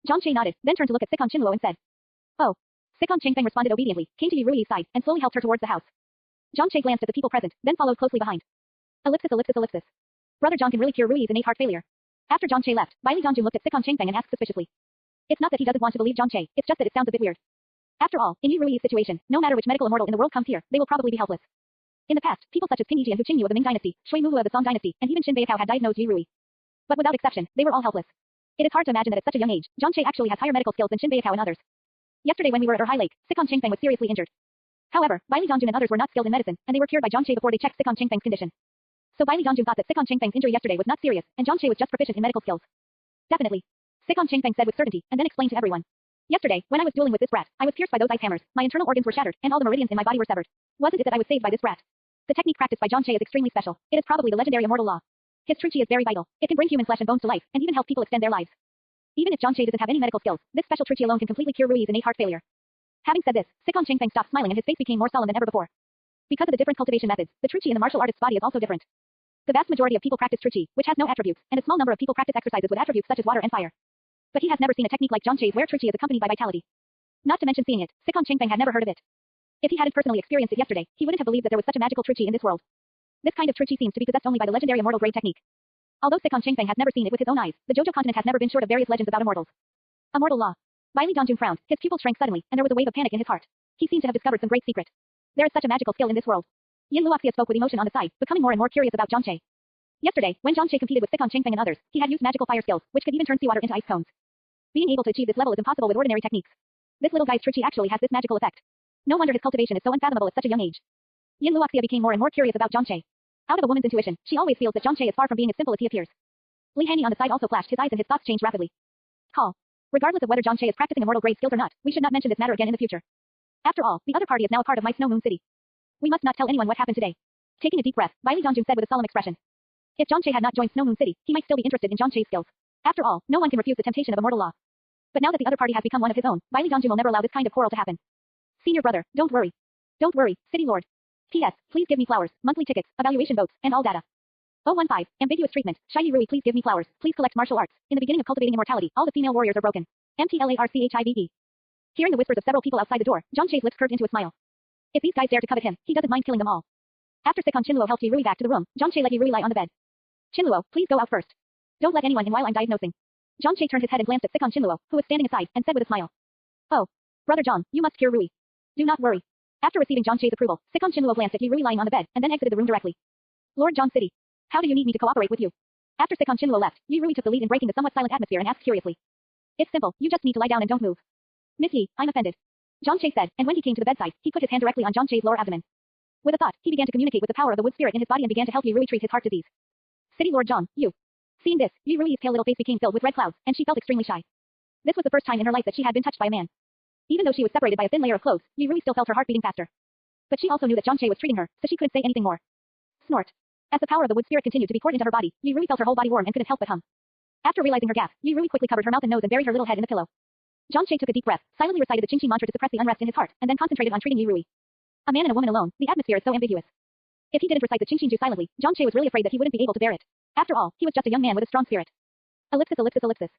John Che nodded, then turned to look at Sikon Chinluo and said. Oh. Sikon Chengfeng responded obediently, came to Yi Rui's side, and slowly helped her towards the house. John Che glanced at the people present, then followed closely behind. Ellipsis. Brother Zhang can really cure Rui's innate heart failure. After Zhang Che left, Bailey Zhangjun looked at Sikon Changfeng and asked suspiciously. It's not that he doesn't want to believe Zhang Che, it's just that it sounds a bit weird. After all, in Yu Rui's situation, no matter which medical immortal in the world comes here, they will probably be helpless. In the past, people such as Qin Yiji and Hu Qingyu of the Ming Dynasty, Shui Muhua of the Song Dynasty, and even Qin Beikao had diagnosed Yu Rui. But without exception, they were all helpless. It is hard to imagine that at such a young age, Zhang Che actually has higher medical skills than Qin Beikao and others. Yesterday when we were at High Lake, Sikon Changfeng was seriously injured. However, Bailey Zhangjun and others were not skilled in medicine, and they were cured by Zhang Che before they checked Sikon Changfeng's condition. So Bailey Zhangjun thought that Sikon Changfeng's injury yesterday was not serious, and Zhang Che was just proficient in medical skills. Definitely. Sikon Changfeng said with certainty, and then explained to everyone. Yesterday, when I was dueling with this brat, I was pierced by those ice hammers, my internal organs were shattered, and all the meridians in my body were severed. Wasn't it that I was saved by this brat? The technique practiced by Zhang Che is extremely special. It is probably the legendary immortal law. His true chi is very vital. It can bring human flesh and bones to life, and even help people extend their lives. Even if Zhang Che doesn't have any medical skills, this special true chi alone can completely cure Rui's innate heart failure. Having said this, Sikon Changfeng stopped smiling and his face became more solemn than ever before. Because of the different cultivation methods, the true chi in the martial artist's body is also different. The vast majority of people practice true chi, which has no attributes, and a small number of people practice exercises with attributes such as water and fire. But he has never seen a technique like Zhang Che's where true chi is accompanied by vitality. Not to mention seeing it, Sikon Changfeng had never heard of it. If he hadn't personally experienced it yesterday, he wouldn't have believed that there was such a magical true chi in this world. This kind of true chi seems to be possessed only by the legendary immortal grade technique. Although Sikon Changfeng has never seen it with his own eyes, the Jojo continent has never been short of various legends about immortals. Immortal law. Bailey Zhangjun frowned, his pupils shrank suddenly, and there was a wave of panic in his heart. He seemed to have discovered some great secret. There is such a magical skill in this world. Yin Luoxia spoke with emotion on the side, becoming more and more curious about Zhang Che. Yesterday, when Zhang Che competed with Sikon Changfeng and others, he had used magical fire skills, which could even turn seawater into ice cones. Being able to achieve this level is impossible with ordinary techniques. This little guy's true chi actually has this magical effect. No wonder his cultivation is so unfathomable at such a young age. Yin Luoxia became more and more curious about Zhang Che. Out of a woman's intuition, she always feels that Zhang Che is far from being as simple as he appears. Li Hanyi on the side also flashed his eyes and his thoughts changed rapidly. Call. Regardless of whether Zhang Che is practicing immortal grade skills or not, we should not mention this matter again in the future. After all, the other party is now a part of my Snow Moon City. We must not tell anyone what happened today. Taking a deep breath, Bailey Zhangjun said with a solemn expression. If Zhang Che had not joined Snow Moon City, he might still be interested in Zhang Che's skills. After all, no one can refuse the temptation of immortal law. But now that the other party has become one of his own, Bailey Zhangjun will never allow this kind of quarrel to happen. Senior brother, don't worry. Don't worry, City Lord. P.S. Please give me flowers, monthly tickets, evaluation votes, and all data. 015. Ambiguous treatment. Shy Rui, please give me flowers. Please collect martial arts. In the beginning of cultivating immortality, all the female warriors are broken. MTLARCHIVE. Hearing the whispers of several people outside the door, Zhang Che's lips curved into a smile. If these guys dare to covet him, he doesn't mind killing them all. After Sikon Chinluo helped Rui back to the room, Zhang Che let Rui lie on the bed. Chinluo, please go out first. Don't let anyone in while I'm diagnosing. Zhang Che turned his head and glanced at Sikon Chinluo, who was standing aside, and said with a smile. Oh. Brother Zhang, you must cure Rui. Do not worry. After receiving Zhang Che's approval, Sikon Chinluo glanced at Rui lying on the bed, and then exited the room directly. Lord Zhang City. How do you need me to cooperate with you? After Sikon Chinluo left, Rui took the lead in breaking the somewhat silent atmosphere and asked curiously. It's simple, you just need to lie down and don't move. Miss Yi, I'm offended. Zhang Che said, and when he came to the bedside, he put his hand directly on Zhang Che's lower abdomen. With a thought, he began to communicate with the power of the wood spirit in his body and began to help Rui treat his heart disease. City Lord Zhang, you. Seeing this, Rui's pale little face became filled with red clouds, and she felt extremely shy. This was the first time in her life that she had been touched by a man. Even though she was separated by a thin layer of clothes, Rui still felt her heart beating faster. But she also knew that Zhang Che was treating her, so she couldn't say anything more. Snort. As the power of the wood spirit continued to be poured into her body, Rui felt her whole body warm and couldn't help but hum. After realizing her gasp, Rui quickly covered her mouth and nose and buried her little head in the pillow. Zhang Che took a deep breath, silently recited the Qingqi mantra to suppress the unrest in his heart, and then concentrated on treating Rui. A man and a woman alone, the atmosphere is so ambiguous. If he didn't recite the Qingqi silently, Zhang Che was really afraid that he wouldn't be able to bear it. After all, he was just a young man with a strong spirit. Ellipsis.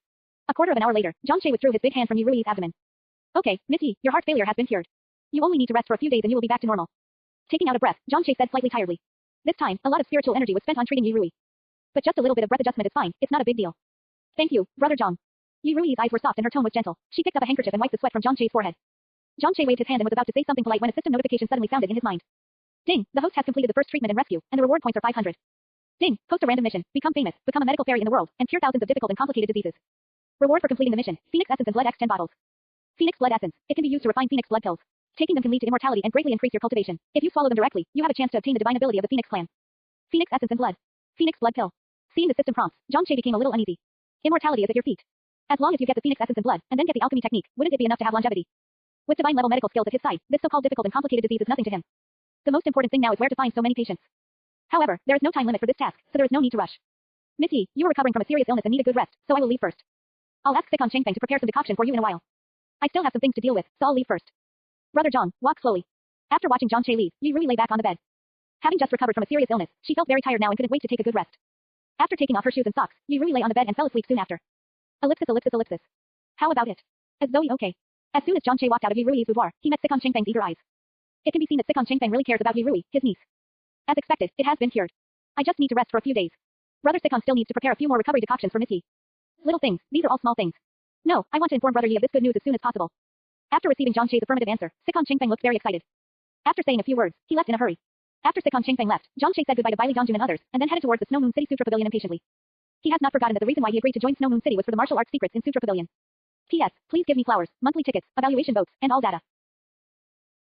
A quarter of an hour later, Zhang Che withdrew his big hand from Rui's abdomen. Okay, Miss Yi, your heart failure has been cured. You only need to rest for a few days and you will be back to normal. Taking out a breath, Zhang Che said slightly tiredly. This time, a lot of spiritual energy was spent on treating Rui. But just a little bit of breath adjustment is fine, it's not a big deal. Thank you, Brother Zhang. Rui's eyes were soft and her tone was gentle. She picked up a handkerchief and wiped the sweat from Zhang Che's forehead. Zhang Che waved his hand and was about to say something polite when a system notification suddenly sounded in his mind. Ding, the host has completed the first treatment and rescue, and the reward points are 500. Ding, post a random mission, become famous, become a medical fairy in the world, and cure thousands of difficult and complicated diseases. Reward for completing the mission, Phoenix Essence and Blood X 10 bottles. Phoenix Blood Essence, it can be used to refine Phoenix Blood pills. Taking them can lead to immortality and greatly increase your cultivation. If you swallow them directly, you have a chance to obtain the divine ability of the Phoenix clan. Phoenix Essence and Blood. Phoenix Blood pill. Seeing the system prompts, Zhang Che became a little uneasy. Immortality is at your feet. As long as you get the Phoenix Essence and Blood, and then get the alchemy technique, wouldn't it be enough to have longevity? With divine level medical skills at his side, this so-called difficult and complicated disease is nothing to him. The most important thing now is where to find so many patients. However, there is no time limit for this task, so there is no need to rush. Miss Yi, you are recovering from a serious illness and need a good rest, so I will leave first. I'll ask Sikon Changfeng to prepare some decoction for you in a while. I still have some things to deal with, so I'll leave first. Brother Zhang, walk slowly. After watching Zhang Che leave, Rui lay back on the bed. Having just recovered from a serious illness, she felt very tired now and couldn't wait to take a good rest. After taking off her shoes and socks, Rui lay on the bed and fell asleep soon after. Ellipsis. How about it? Is Zoe okay? As soon as Zhang Che walked out of Rui's boudoir, he met Sikon Changfeng's eager eyes. It can be seen that Sikon Changfeng really cares about Rui, his niece. As expected, it has been cured. I just need to rest for a few days. Brother Sikon still needs to prepare a few more recovery decoctions for Miss Yi. Little things, these are all small things. No, I want to inform Brother Yi of this good news as soon as possible. After receiving Zhang Shei's affirmative answer, Sikon Chengfeng looked very excited. After saying a few words, he left in a hurry. After Sikon Chengfeng left, Zhang Shei said goodbye to Bailey Dongjun and others, and then headed towards the Snow Moon City Sutra Pavilion impatiently. He has not forgotten that the reason why he agreed to join Snow Moon City was for the martial arts secrets in Sutra Pavilion. P.S. Please give me flowers, monthly tickets, evaluation votes, and all data.